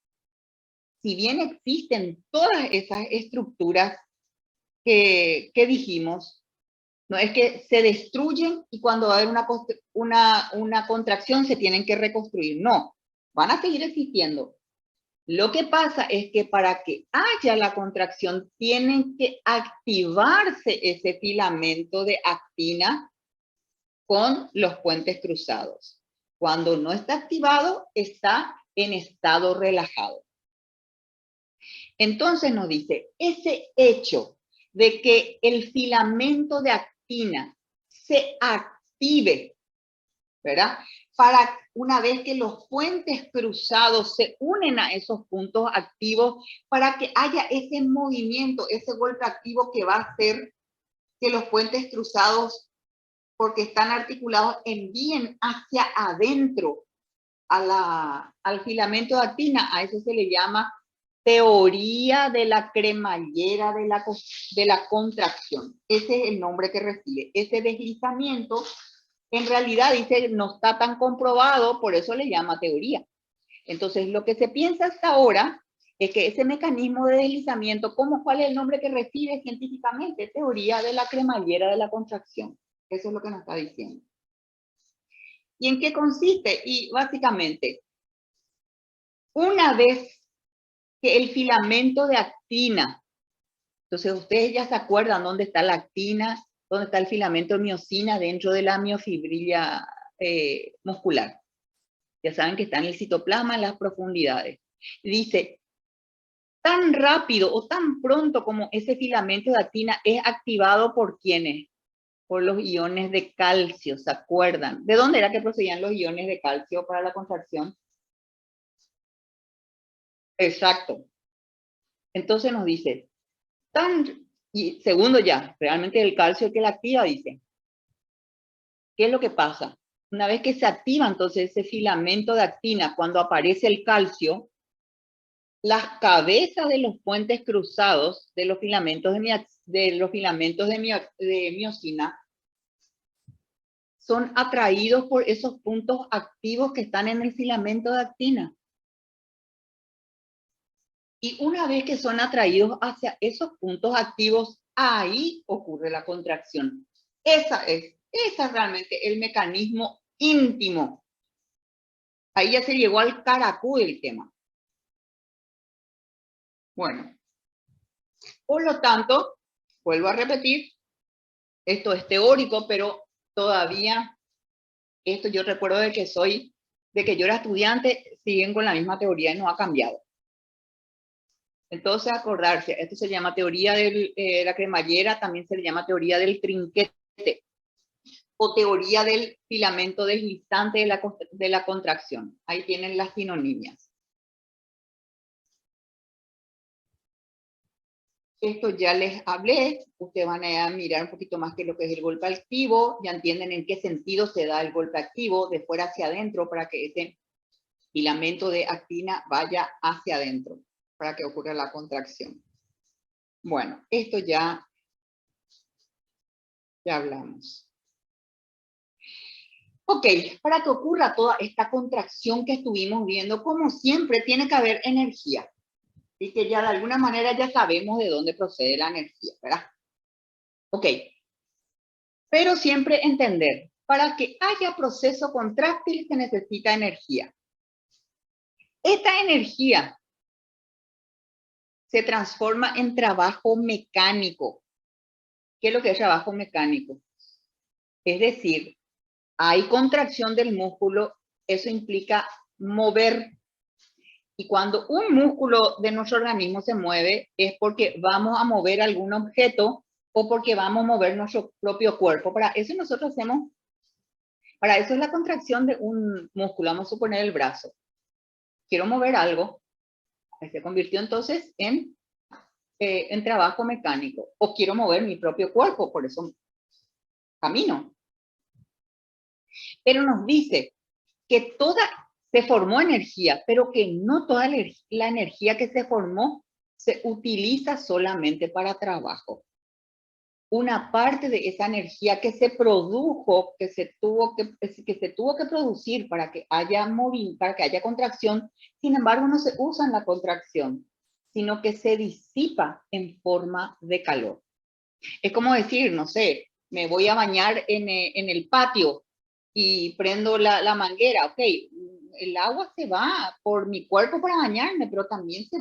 si bien existen todas esas estructuras que dijimos, no es que se destruyen y cuando va a haber una contracción se tienen que reconstruir. No, van a seguir existiendo. Lo que pasa es que para que haya la contracción tienen que activarse ese filamento de actina con los puentes cruzados. Cuando no está activado, está en estado relajado. Entonces nos dice, ese hecho de que el filamento de actina se active, ¿verdad? Para una vez que los puentes cruzados se unen a esos puntos activos, para que haya ese movimiento, ese golpe activo que va a hacer que los puentes cruzados, porque están articulados, envíen hacia adentro al filamento de actina. A eso se le llama teoría de la cremallera de la contracción. Ese es el nombre que recibe. Ese deslizamiento, en realidad, dice, no está tan comprobado, por eso le llama teoría. Entonces, lo que se piensa hasta ahora es que ese mecanismo de deslizamiento, ¿cuál es el nombre que recibe científicamente? Teoría de la cremallera de la contracción. Eso es lo que nos está diciendo. ¿Y en qué consiste? Y básicamente, una vez que el filamento de actina, entonces ustedes ya se acuerdan dónde está la actina, dónde está el filamento de miosina dentro de la miofibrila muscular. Ya saben que está en el citoplasma en las profundidades. Dice, tan rápido o tan pronto como ese filamento de actina es activado por ¿quiénes? Por los iones de calcio, ¿se acuerdan? ¿De dónde era que procedían los iones de calcio para la contracción? Exacto. Entonces nos dice, y segundo ya, realmente el calcio que la activa, dice, ¿qué es lo que pasa? Una vez que se activa entonces ese filamento de actina, cuando aparece el calcio, las cabezas de los puentes cruzados de los filamentos de miosina son atraídos por esos puntos activos que están en el filamento de actina. Y una vez que son atraídos hacia esos puntos activos, ahí ocurre la contracción. Ese es realmente el mecanismo íntimo. Ahí ya se llegó al caracú del tema. Bueno, por lo tanto, vuelvo a repetir, esto es teórico, pero todavía, esto yo recuerdo de que yo era estudiante, siguen con la misma teoría y no ha cambiado. Entonces, acordarse, esto se llama teoría de la cremallera, también se le llama teoría del trinquete, o teoría del filamento deslizante de la contracción. Ahí tienen las sinonimias. Esto ya les hablé, ustedes van a mirar un poquito más que lo que es el golpe activo, ya entienden en qué sentido se da el golpe activo, de fuera hacia adentro, para que ese filamento de actina vaya hacia adentro, para que ocurra la contracción. Bueno, esto ya hablamos. Ok, para que ocurra toda esta contracción que estuvimos viendo, como siempre, tiene que haber energía. Y que ya de alguna manera ya sabemos de dónde procede la energía, ¿verdad? Ok. Pero siempre entender, para que haya proceso contráctil se necesita energía. Esta energía se transforma en trabajo mecánico. ¿Qué es lo que es trabajo mecánico? Es decir, hay contracción del músculo, eso implica mover. Y cuando un músculo de nuestro organismo se mueve, es porque vamos a mover algún objeto o porque vamos a mover nuestro propio cuerpo. Para eso nosotros hacemos, para eso es la contracción de un músculo. Vamos a suponer el brazo. Quiero mover algo, se convirtió entonces en trabajo mecánico. O quiero mover mi propio cuerpo, por eso camino. Pero nos dice que se formó energía, pero que no toda la energía que se formó se utiliza solamente para trabajo. Una parte de esa energía que se produjo, que se tuvo que producir para que haya contracción, sin embargo no se usa en la contracción, sino que se disipa en forma de calor. Es como decir, no sé, me voy a bañar en el patio y prendo la manguera, ok, el agua se va por mi cuerpo para bañarme, pero también se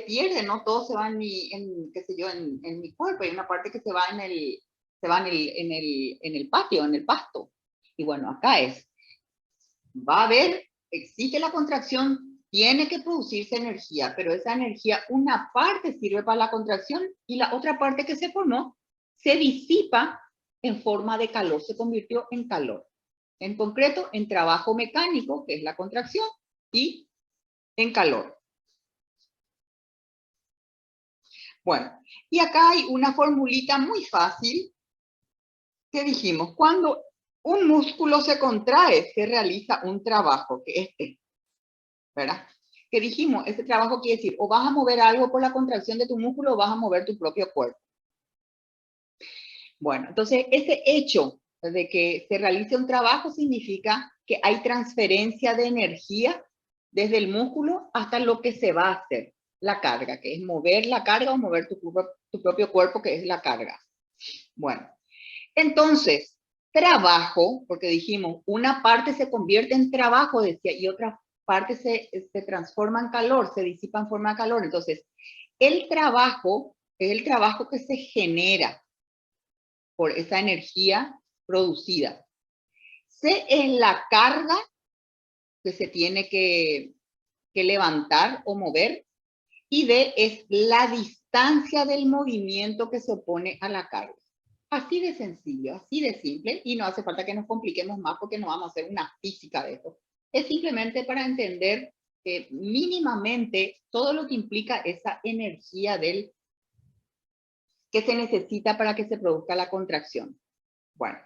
pierde, no todo se va en mi cuerpo, hay una parte que se va en el patio, en el pasto. Y bueno, acá existe la contracción, tiene que producirse energía, pero esa energía, una parte sirve para la contracción y la otra parte que se formó se disipa en forma de calor, se convirtió en calor. En concreto, en trabajo mecánico, que es la contracción, y en calor. Bueno, y acá hay una formulita muy fácil que dijimos, cuando un músculo se contrae, se realiza un trabajo, que es ¿verdad? Que dijimos, ese trabajo quiere decir, o vas a mover algo por la contracción de tu músculo o vas a mover tu propio cuerpo. Bueno, entonces ese hecho de que se realice un trabajo significa que hay transferencia de energía desde el músculo hasta lo que se va a hacer, la carga, que es mover la carga o mover tu propio cuerpo, que es la carga. Bueno, entonces, trabajo, porque dijimos, una parte se convierte en trabajo, decía, y otra parte se transforma en calor, se disipa en forma de calor. Entonces, el trabajo es el trabajo que se genera por esa energía producida. C es la carga que se tiene que levantar o mover, y D es la distancia del movimiento que se opone a la carga. Así de sencillo, así de simple, y no hace falta que nos compliquemos más porque no vamos a hacer una física de esto. Es simplemente para entender mínimamente todo lo que implica esa energía que se necesita para que se produzca la contracción. Bueno,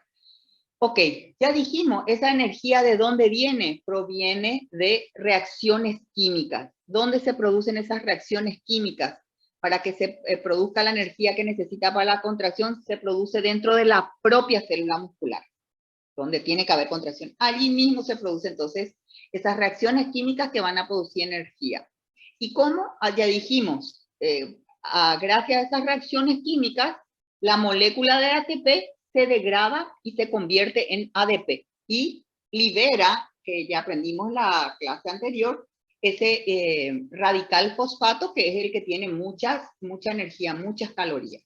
Ok, ya dijimos, esa energía ¿de dónde viene? Proviene de reacciones químicas. ¿Dónde se producen esas reacciones químicas? Para que se produzca la energía que necesita para la contracción, se produce dentro de la propia célula muscular, donde tiene que haber contracción. Allí mismo se producen entonces esas reacciones químicas que van a producir energía. ¿Y cómo? Ya dijimos, gracias a esas reacciones químicas, la molécula de ATP se degrada y se convierte en ADP y libera, que ya aprendimos en la clase anterior, ese radical fosfato que es el que tiene mucha energía, muchas calorías.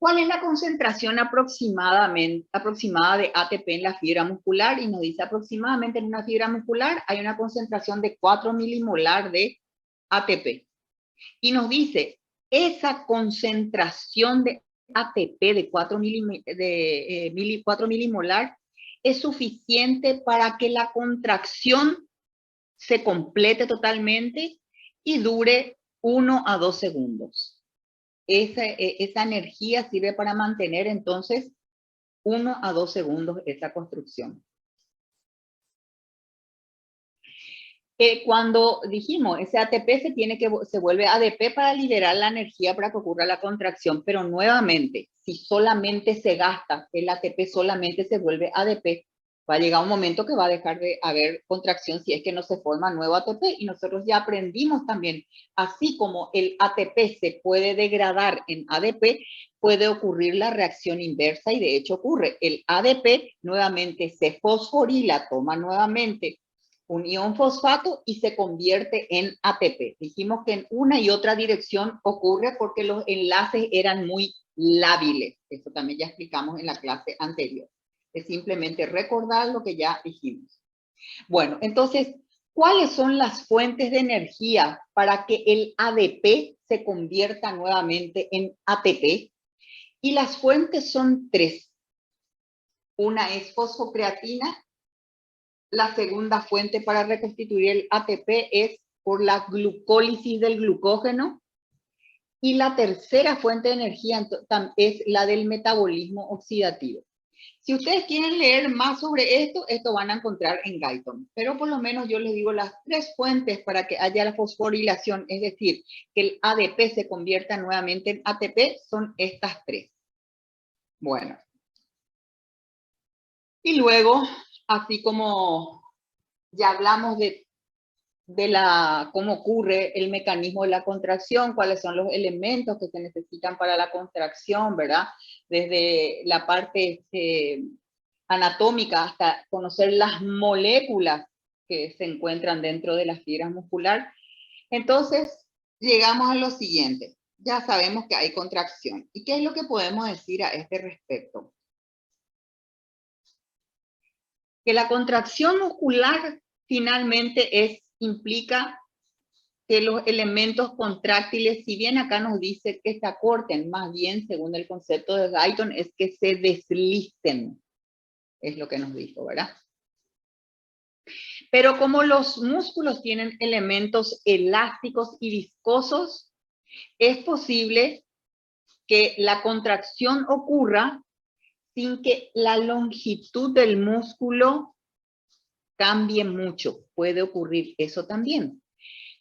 ¿Cuál es la concentración aproximada de ATP en la fibra muscular? Y nos dice aproximadamente en una fibra muscular hay una concentración de 4 milimolar de ATP. Y nos dice, esa concentración de ATP de 4 milimolar es suficiente para que la contracción se complete totalmente y dure 1 a 2 segundos. Esa energía sirve para mantener entonces 1 a 2 segundos esa construcción. Cuando dijimos, ese ATP se vuelve ADP para liberar la energía para que ocurra la contracción, pero nuevamente, si solamente se gasta el ATP, solamente se vuelve ADP, va a llegar un momento que va a dejar de haber contracción si es que no se forma nuevo ATP, y nosotros ya aprendimos también, así como el ATP se puede degradar en ADP, puede ocurrir la reacción inversa, y de hecho ocurre. El ADP nuevamente se fosforila, toma nuevamente un ion fosfato y se convierte en ATP. Dijimos que en una y otra dirección ocurre porque los enlaces eran muy lábiles. Eso también ya explicamos en la clase anterior. Es simplemente recordar lo que ya dijimos. Bueno, entonces, ¿cuáles son las fuentes de energía para que el ADP se convierta nuevamente en ATP? Y las fuentes son 3. Una es fosfocreatina. La segunda fuente para reconstituir el ATP es por la glucólisis del glucógeno. Y la tercera fuente de energía es la del metabolismo oxidativo. Si ustedes quieren leer más sobre esto van a encontrar en Guyton. Pero por lo menos yo les digo las 3 fuentes para que haya la fosforilación, es decir, que el ADP se convierta nuevamente en ATP, son estas 3. Bueno. Y luego, así como ya hablamos de cómo ocurre el mecanismo de la contracción, cuáles son los elementos que se necesitan para la contracción, ¿verdad? Desde la parte anatómica hasta conocer las moléculas que se encuentran dentro de las fibras musculares. Entonces, llegamos a lo siguiente. Ya sabemos que hay contracción. ¿Y qué es lo que podemos decir a este respecto? Que la contracción muscular finalmente implica que los elementos contráctiles, si bien acá nos dice que se acorten, más bien, según el concepto de Guyton, es que se deslicen. Es lo que nos dijo, ¿verdad? Pero como los músculos tienen elementos elásticos y viscosos, es posible que la contracción ocurra sin que la longitud del músculo cambie mucho. Puede ocurrir eso también.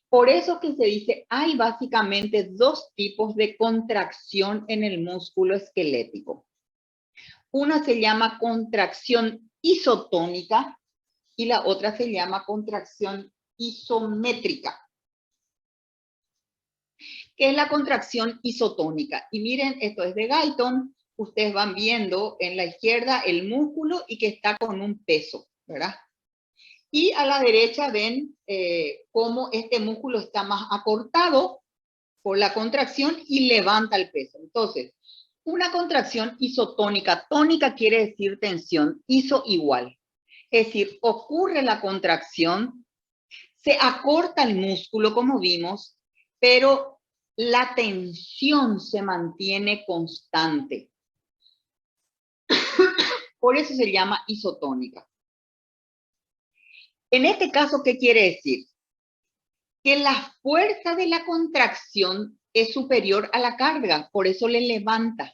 Por eso que se dice, hay básicamente 2 tipos de contracción en el músculo esquelético. Una se llama contracción isotónica y la otra se llama contracción isométrica. ¿Qué es la contracción isotónica? Y miren, esto es de Guyton. Ustedes van viendo en la izquierda el músculo y que está con un peso, ¿verdad? Y a la derecha ven cómo este músculo está más acortado por la contracción y levanta el peso. Entonces, una contracción isotónica, tónica quiere decir tensión, iso igual. Es decir, ocurre la contracción, se acorta el músculo como vimos, pero la tensión se mantiene constante. Por eso se llama isotónica. En este caso, ¿qué quiere decir? Que la fuerza de la contracción es superior a la carga, por eso le levanta.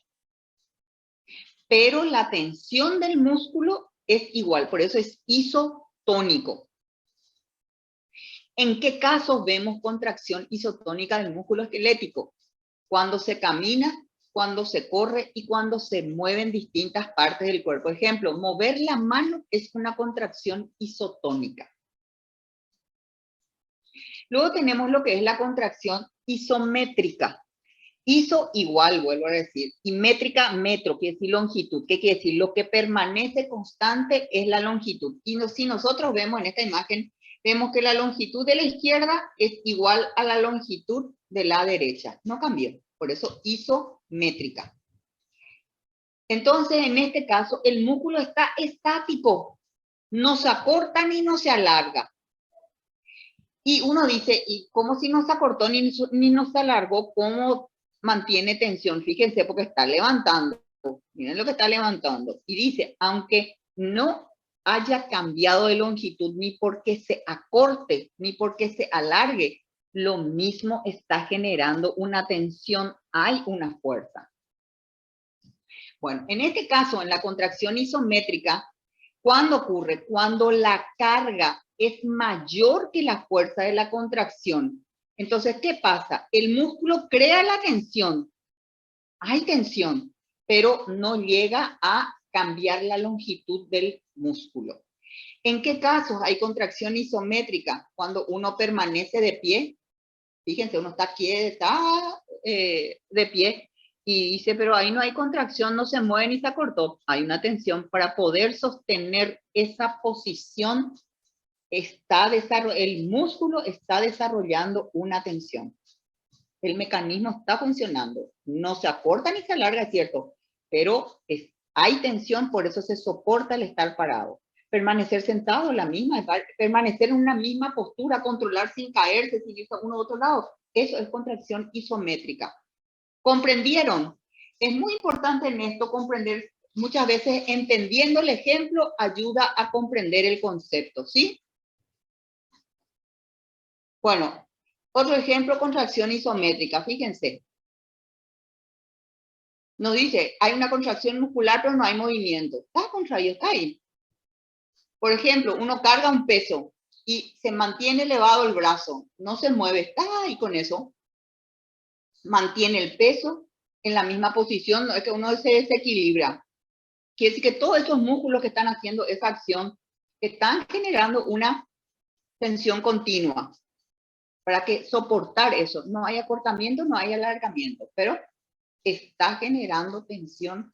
pero la tensión del músculo es igual, por eso es isotónico. ¿En qué casos vemos contracción isotónica del músculo esquelético? Cuando se camina, cuando se corre y cuando se mueven distintas partes del cuerpo. Ejemplo, mover la mano es una contracción isotónica. Luego tenemos lo que es la contracción isométrica. Iso igual, vuelvo a decir, y métrica, metro, quiere decir longitud. ¿Qué quiere decir? Lo que permanece constante es la longitud. Y si nosotros vemos en esta imagen, vemos que la longitud de la izquierda es igual a la longitud de la derecha. No cambió, por eso isométrica. Entonces, en este caso, el músculo está estático. No se acorta ni no se alarga. Y uno dice, ¿y cómo si no se acortó ni no se alargó? ¿Cómo mantiene tensión? Fíjense, porque está levantando. Miren lo que está levantando. Y dice, aunque no haya cambiado de longitud, ni porque se acorte, ni porque se alargue, lo mismo está generando una tensión. Hay una fuerza. Bueno, en este caso, en la contracción isométrica, ¿cuándo ocurre? Cuando la carga es mayor que la fuerza de la contracción. Entonces, ¿qué pasa? El músculo crea la tensión. Hay tensión, pero no llega a cambiar la longitud del músculo. ¿En qué casos hay contracción isométrica? Cuando uno permanece de pie. Fíjense, uno está de pie y dice, pero ahí no hay contracción, no se mueve ni se acortó. Hay una tensión para poder sostener esa posición. El músculo está desarrollando una tensión. El mecanismo está funcionando. No se acorta ni se alarga, es cierto, pero hay tensión, por eso se soporta el estar parado. Permanecer sentado, la misma, permanecer en una misma postura, controlar sin caerse, sin irse a uno u otro lado. Eso es contracción isométrica. ¿Comprendieron? Es muy importante en esto comprender. Muchas veces entendiendo el ejemplo ayuda a comprender el concepto, ¿sí? Bueno, otro ejemplo, contracción isométrica, fíjense. Nos dice, hay una contracción muscular, pero no hay movimiento. Está contraído, está ahí. Por ejemplo, uno carga un peso y se mantiene elevado el brazo, no se mueve, está ahí con eso. Mantiene el peso en la misma posición, no es que uno se desequilibra. Quiere decir que todos esos músculos que están haciendo esa acción están generando una tensión continua. Para que soportar eso, no hay acortamiento, no hay alargamiento, pero está generando tensión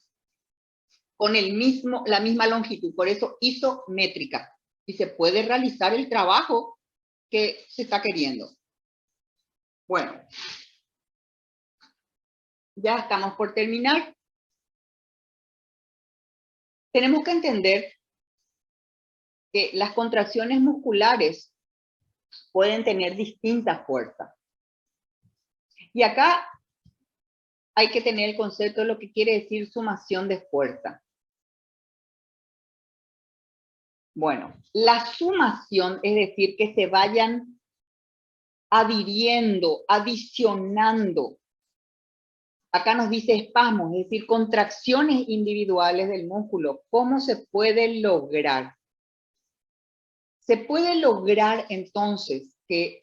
con la misma longitud, por eso isométrica, y se puede realizar el trabajo que se está queriendo. Bueno, ya estamos por terminar. Tenemos que entender que las contracciones musculares pueden tener distintas fuerzas. Y acá hay que tener el concepto de lo que quiere decir sumación de fuerza. Bueno, la sumación es decir que se vayan adhiriendo, adicionando. Acá nos dice espasmos, es decir, contracciones individuales del músculo. ¿Cómo se puede lograr? Se puede lograr entonces que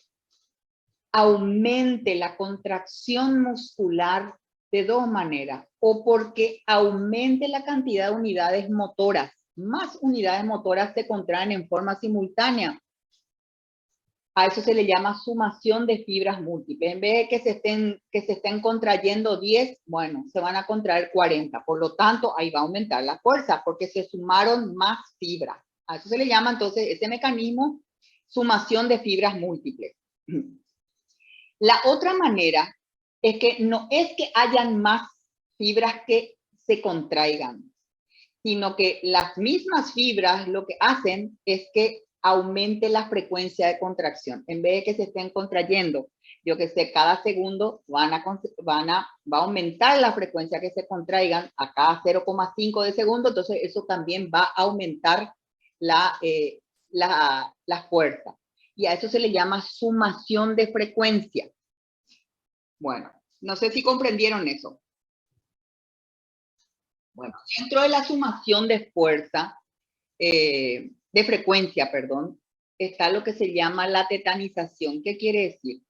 aumente la contracción muscular de dos maneras, o porque aumente la cantidad de unidades motoras. Más unidades motoras se contraen en forma simultánea. A eso se le llama sumación de fibras múltiples. En vez de que se estén contrayendo 10, bueno, se van a contraer 40. Por lo tanto, ahí va a aumentar la fuerza porque se sumaron más fibras. A eso se le llama entonces ese mecanismo sumación de fibras múltiples. La otra manera es que no es que hayan más fibras que se contraigan, sino que las mismas fibras lo que hacen es que aumente la frecuencia de contracción. En vez de que se estén contrayendo, yo que sé, cada segundo va a aumentar la frecuencia que se contraigan a cada 0,5 de segundo, entonces eso también va a aumentar la fuerza. Y a eso se le llama sumación de frecuencia. Bueno, no sé si comprendieron eso. Bueno, dentro de la sumación de fuerza, de frecuencia, perdón, está lo que se llama la tetanización. ¿Qué quiere decir?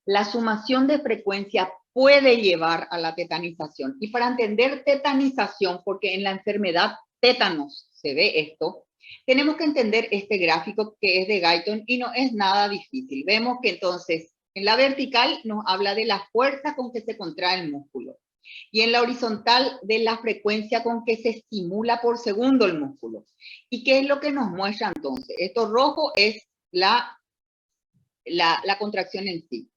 La sumación de frecuencia puede llevar a la tetanización. Y para entender tetanización, porque en la enfermedad tétanos se ve esto, tenemos que entender este gráfico que es de Guyton y no es nada difícil. Vemos que entonces en la vertical nos habla de la fuerza con que se contrae el músculo y en la horizontal de la frecuencia con que se estimula por segundo el músculo. ¿Y qué es lo que nos muestra entonces? Esto rojo es la contracción en sí.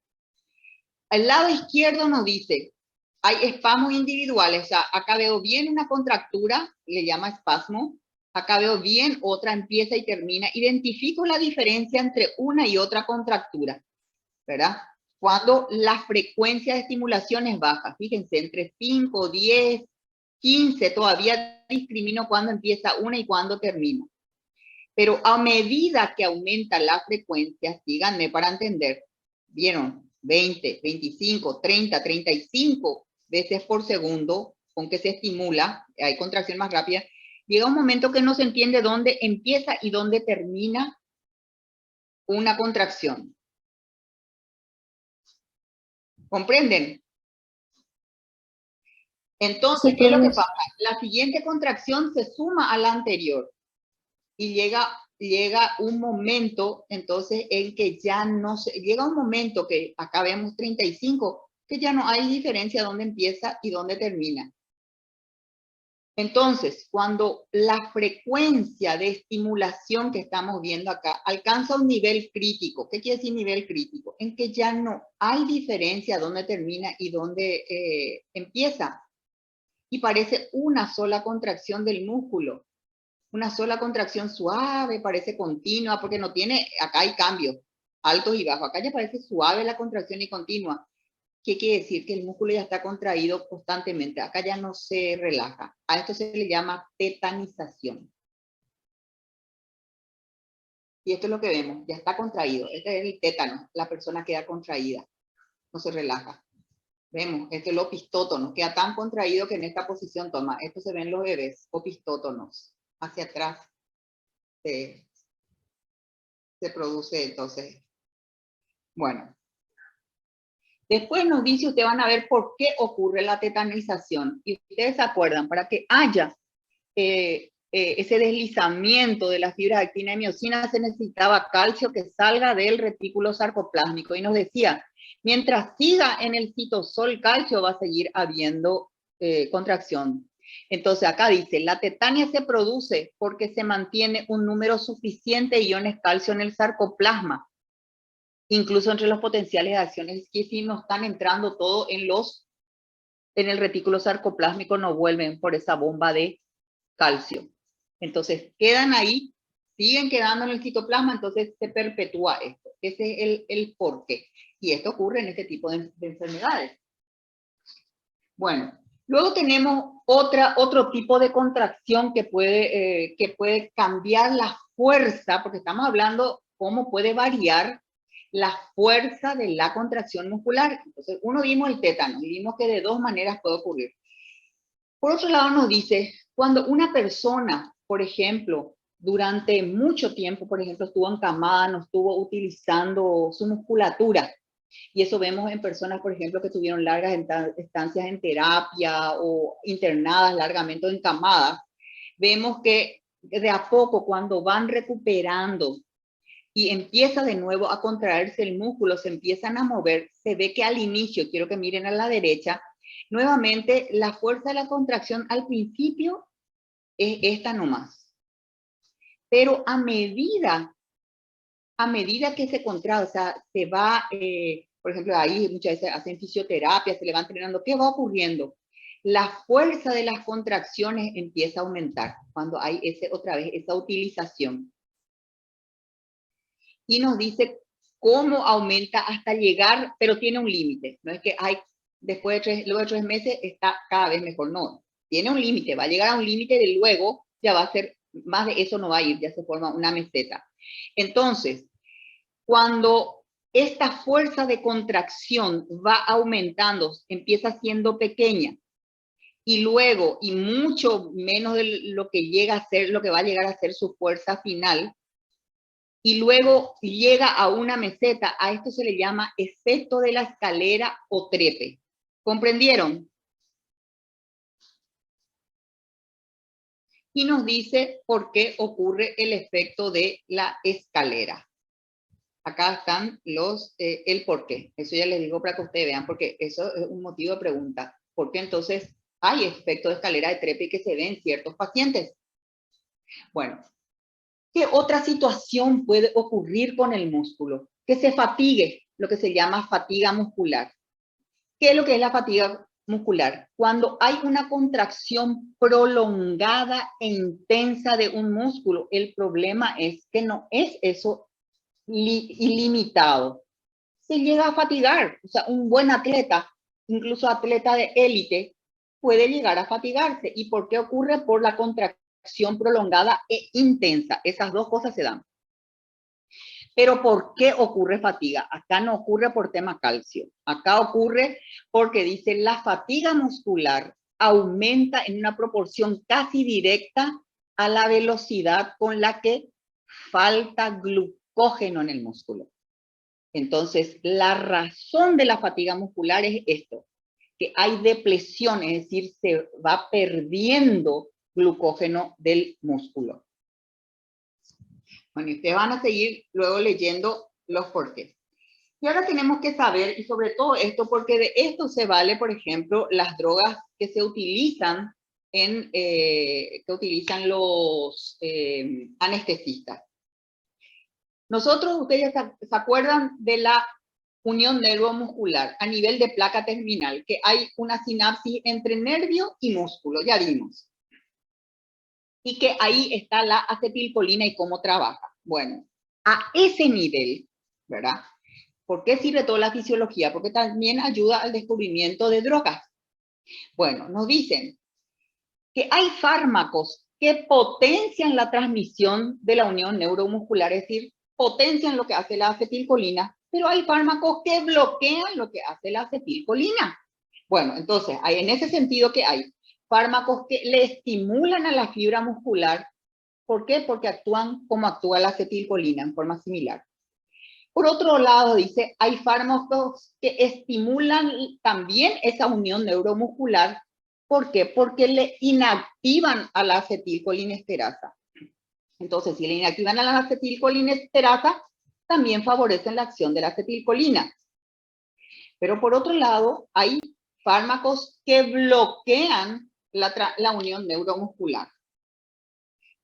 Al lado izquierdo nos dice, hay espasmos individuales, o sea, acá veo bien una contractura, le llama espasmo, acá veo bien otra, empieza y termina, identifico la diferencia entre una y otra contractura, ¿verdad? Cuando la frecuencia de estimulación es baja, fíjense, entre 5, 10, 15, todavía discrimino cuándo empieza una y cuándo termina. Pero a medida que aumenta la frecuencia, síganme para entender, ¿vieron? 20, 25, 30, 35 veces por segundo con que se estimula, hay contracción más rápida, llega un momento que no se entiende dónde empieza y dónde termina una contracción. ¿Comprenden? Entonces, ¿qué es lo que pasa? La siguiente contracción se suma a la anterior y llega un momento, entonces, en que ya no se, llega un momento que acá vemos 35, que ya no hay diferencia dónde empieza y dónde termina. Entonces, cuando la frecuencia de estimulación que estamos viendo acá alcanza un nivel crítico, ¿qué quiere decir nivel crítico? En que ya no hay diferencia dónde termina y dónde empieza. Y parece una sola contracción del músculo. Una sola contracción suave, parece continua, porque no tiene, acá hay cambios, altos y bajos. Acá ya parece suave la contracción y continua. ¿Qué quiere decir? Que el músculo ya está contraído constantemente. Acá ya no se relaja. A esto se le llama tetanización. Y esto es lo que vemos, ya está contraído. Este es el tétano, la persona queda contraída, no se relaja. Vemos, este es el opistótono, queda tan contraído que en esta posición toma. Esto se ve en los bebés, opistótonos, hacia atrás. Se produce entonces. Bueno. Después nos dice, ustedes van a ver por qué ocurre la tetanización. Y ustedes se acuerdan, para que haya ese deslizamiento de las fibras de actina y miocina se necesitaba calcio que salga del retículo sarcoplásmico. Y nos decía, mientras siga en el citosol calcio va a seguir habiendo contracción. Entonces acá dice, la tetania se produce porque se mantiene un número suficiente de iones calcio en el sarcoplasma. Incluso entre los potenciales de acciones que si no están entrando todo en el retículo sarcoplásmico, no vuelven por esa bomba de calcio. Entonces quedan ahí, siguen quedando en el citoplasma, entonces se perpetúa esto. Ese es el porqué. Y esto ocurre en este tipo de enfermedades. Bueno, luego tenemos otro tipo de contracción que puede cambiar la fuerza, porque estamos hablando cómo puede variar la fuerza de la contracción muscular. Entonces, uno vimos el tétano y vimos que de dos maneras puede ocurrir. Por otro lado nos dice, cuando una persona, por ejemplo, durante mucho tiempo, por ejemplo, estuvo encamada, no estuvo utilizando su musculatura, y eso vemos en personas, por ejemplo, que tuvieron largas estancias en terapia o internadas largamente o encamadas, vemos que de a poco cuando van recuperando y empieza de nuevo a contraerse el músculo, se empiezan a mover, se ve que al inicio, quiero que miren a la derecha, nuevamente la fuerza de la contracción al principio es esta nomás. Pero a medida que se contrae, o sea, se va, por ejemplo, ahí muchas veces hacen fisioterapia, se le va entrenando, ¿qué va ocurriendo? La fuerza de las contracciones empieza a aumentar cuando hay otra vez esa utilización. Y nos dice cómo aumenta hasta llegar, pero tiene un límite. No es que luego de 3 meses está cada vez mejor, no. Tiene un límite, va a llegar a un límite y luego ya va a ser, más de eso no va a ir, ya se forma una meseta. Entonces, cuando esta fuerza de contracción va aumentando, empieza siendo pequeña y luego, y mucho menos de lo que llega a ser, lo que va a llegar a ser su fuerza final, y luego llega a una meseta, a esto se le llama efecto de la escalera o trepe. ¿Comprendieron? Y nos dice por qué ocurre el efecto de la escalera. Acá están el por qué. Eso ya les digo para que ustedes vean, porque eso es un motivo de pregunta. ¿Por qué entonces hay efecto de escalera de trepe que se ve en ciertos pacientes? Bueno, ¿qué otra situación puede ocurrir con el músculo? Que se fatigue, lo que se llama fatiga muscular. ¿Qué es lo que es la fatiga muscular? Cuando hay una contracción prolongada e intensa de un músculo, el problema es que no es eso ilimitado. Se llega a fatigar. O sea, un buen atleta, incluso atleta de élite, puede llegar a fatigarse. ¿Y por qué ocurre? Por la contracción prolongada e intensa. Esas dos cosas se dan. Pero ¿por qué ocurre fatiga? Acá no ocurre por tema calcio. Acá ocurre porque dice la fatiga muscular aumenta en una proporción casi directa a la velocidad con la que falta glucógeno en el músculo. Entonces, la razón de la fatiga muscular es esto, que hay depresión, es decir, se va perdiendo glucógeno del músculo. Bueno, y ustedes van a seguir luego leyendo los porqués. Y ahora tenemos que saber, y sobre todo esto, porque de esto se vale, por ejemplo, las drogas que se utilizan que utilizan los anestesistas. Nosotros, ustedes se acuerdan de la unión neuromuscular a nivel de placa terminal, que hay una sinapsis entre nervio y músculo, ya vimos. Y que ahí está la acetilcolina y cómo trabaja. Bueno, a ese nivel, ¿verdad? ¿Por qué sirve toda la fisiología? Porque también ayuda al descubrimiento de drogas. Bueno, nos dicen que hay fármacos que potencian la transmisión de la unión neuromuscular, es decir, potencian lo que hace la acetilcolina, pero hay fármacos que bloquean lo que hace la acetilcolina. Bueno, entonces, en ese sentido que hay fármacos que le estimulan a la fibra muscular. ¿Por qué? Porque actúan como actúa la acetilcolina en forma similar. Por otro lado, dice, hay fármacos que estimulan también esa unión neuromuscular. ¿Por qué? Porque le inactivan a la acetilcolinesterasa. Entonces, si le inactivan a la acetilcolinesterasa, también favorecen la acción de la acetilcolina. Pero por otro lado, hay fármacos que bloquean la unión neuromuscular.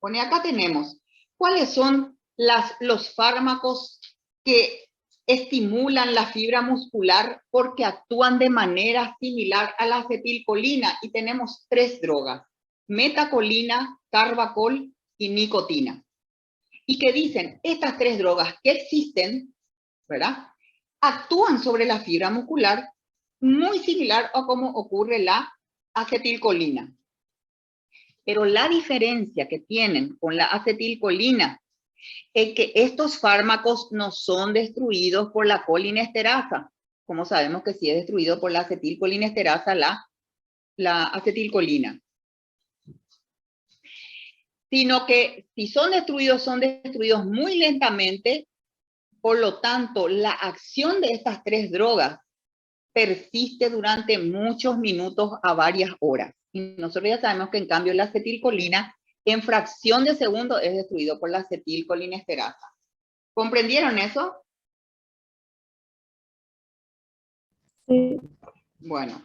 Bueno, acá tenemos, ¿cuáles son los fármacos que estimulan la fibra muscular porque actúan de manera similar a la acetilcolina? Y tenemos 3 drogas, metacolina, carbacol y nicotina. Y que dicen, estas 3 drogas que existen, ¿verdad? Actúan sobre la fibra muscular muy similar a como ocurre la acetilcolina. Pero la diferencia que tienen con la acetilcolina es que estos fármacos no son destruidos por la colinesterasa, como sabemos que sí es destruido por la acetilcolinesterasa la acetilcolina. Sino que si son destruidos muy lentamente, por lo tanto, la acción de estas 3 drogas persiste durante muchos minutos a varias horas. Y nosotros ya sabemos que en cambio la acetilcolina en fracción de segundo es destruido por la acetilcolinesterasa. ¿Comprendieron eso? Sí. Bueno.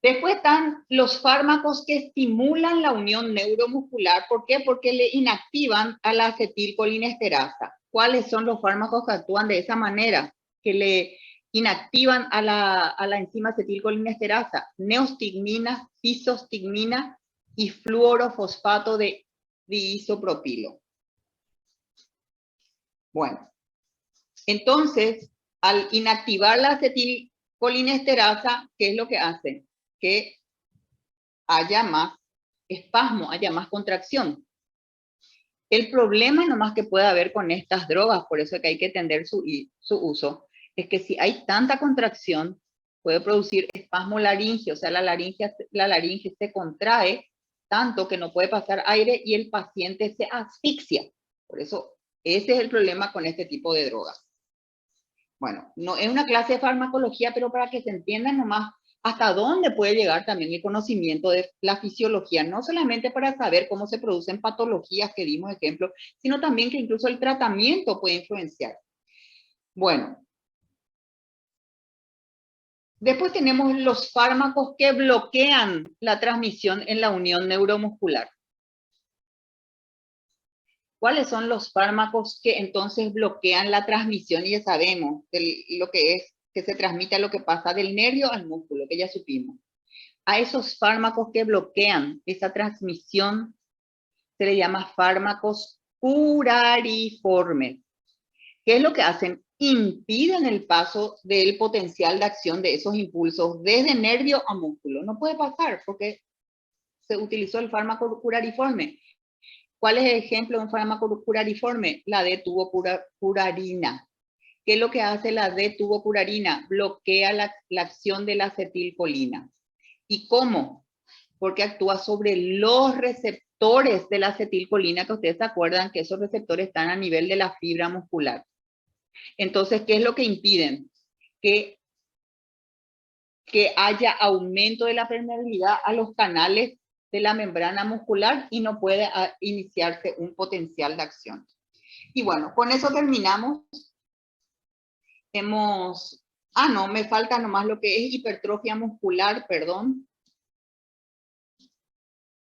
Después están los fármacos que estimulan la unión neuromuscular. ¿Por qué? Porque le inactivan a la acetilcolinesterasa. ¿Cuáles son los fármacos que actúan de esa manera? Que le inactivan a la enzima acetilcolinesterasa. Neostigmina, fisostigmina y fluorofosfato de diisopropilo. Bueno, entonces, al inactivar la acetilcolinesterasa, ¿qué es lo que hace? Que haya más espasmo, haya más contracción. El problema nomás que puede haber con estas drogas, por eso es que hay que entender su uso, es que si hay tanta contracción, puede producir espasmo laringio, o sea, la laringe se contrae tanto que no puede pasar aire y el paciente se asfixia. Por eso, ese es el problema con este tipo de drogas. Bueno, no es una clase de farmacología, pero para que se entienda nomás hasta dónde puede llegar también el conocimiento de la fisiología, no solamente para saber cómo se producen patologías que dimos ejemplo, sino también que incluso el tratamiento puede influenciar. Bueno. Después tenemos los fármacos que bloquean la transmisión en la unión neuromuscular. ¿Cuáles son los fármacos que entonces bloquean la transmisión? Y ya sabemos lo que es que se transmite a lo que pasa del nervio al músculo, que ya supimos. A esos fármacos que bloquean esa transmisión se le llama fármacos curariformes. ¿Qué es lo que hacen? Impiden el paso del potencial de acción de esos impulsos desde nervio a músculo. No puede pasar porque se utilizó el fármaco curariforme. ¿Cuál es el ejemplo de un fármaco curariforme? La D-tubocurarina. ¿Qué es lo que hace la D-tubocurarina? Bloquea la acción de la acetilcolina. ¿Y cómo? Porque actúa sobre los receptores de la acetilcolina, que ustedes se acuerdan que esos receptores están a nivel de la fibra muscular. Entonces, ¿qué es lo que impiden? Que haya aumento de la permeabilidad a los canales de la membrana muscular y no puede iniciarse un potencial de acción. Y bueno, con eso terminamos. No, me falta nomás lo que es hipertrofia muscular, perdón.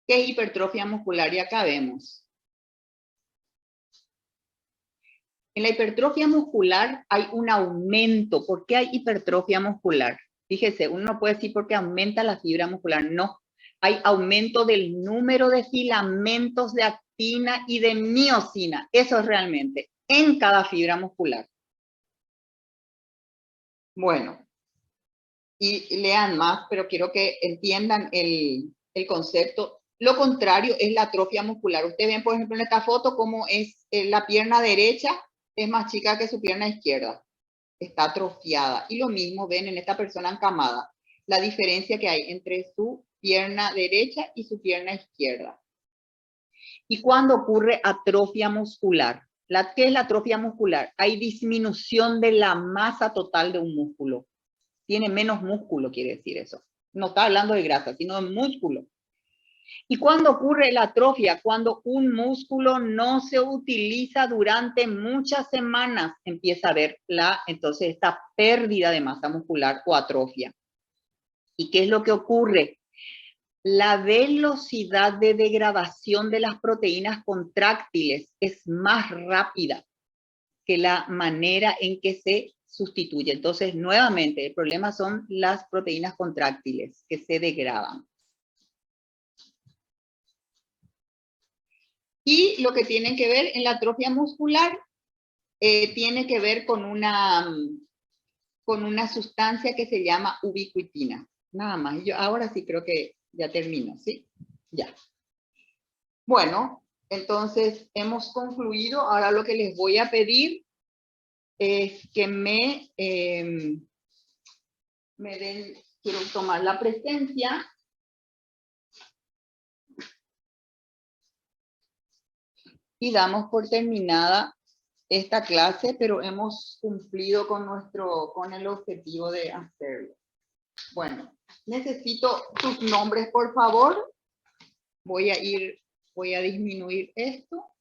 ¿Qué es hipertrofia muscular? Y acá vemos. En la hipertrofia muscular hay un aumento. ¿Por qué hay hipertrofia muscular? Fíjese, uno no puede decir porque aumenta la fibra muscular. No, hay aumento del número de filamentos de actina y de miosina. Eso es realmente en cada fibra muscular. Bueno, y lean más, pero quiero que entiendan el concepto. Lo contrario es la atrofia muscular. Ustedes ven, por ejemplo, en esta foto cómo es la pierna derecha es más chica que su pierna izquierda. Está atrofiada. Y lo mismo ven en esta persona encamada. La diferencia que hay entre su pierna derecha y su pierna izquierda. ¿Y cuándo ocurre atrofia muscular? ¿Qué es la atrofia muscular? Hay disminución de la masa total de un músculo. Tiene menos músculo, quiere decir eso. No está hablando de grasa, sino de músculo. ¿Y cuándo ocurre la atrofia? Cuando un músculo no se utiliza durante muchas semanas, empieza a haber entonces esta pérdida de masa muscular o atrofia. ¿Y qué es lo que ocurre? La velocidad de degradación de las proteínas contráctiles es más rápida que la manera en que se sustituye. Entonces, nuevamente, el problema son las proteínas contráctiles que se degradan. Y lo que tienen que ver en la atrofia muscular tiene que ver con una sustancia que se llama ubiquitina. Nada más. Yo ahora sí creo que ya termino, ¿sí? Ya. Bueno, entonces hemos concluido. Ahora lo que les voy a pedir es que me den, quiero tomar la presencia. Y damos por terminada esta clase, pero hemos cumplido con el objetivo de hacerlo. Bueno, necesito sus nombres, por favor. Voy a disminuir esto.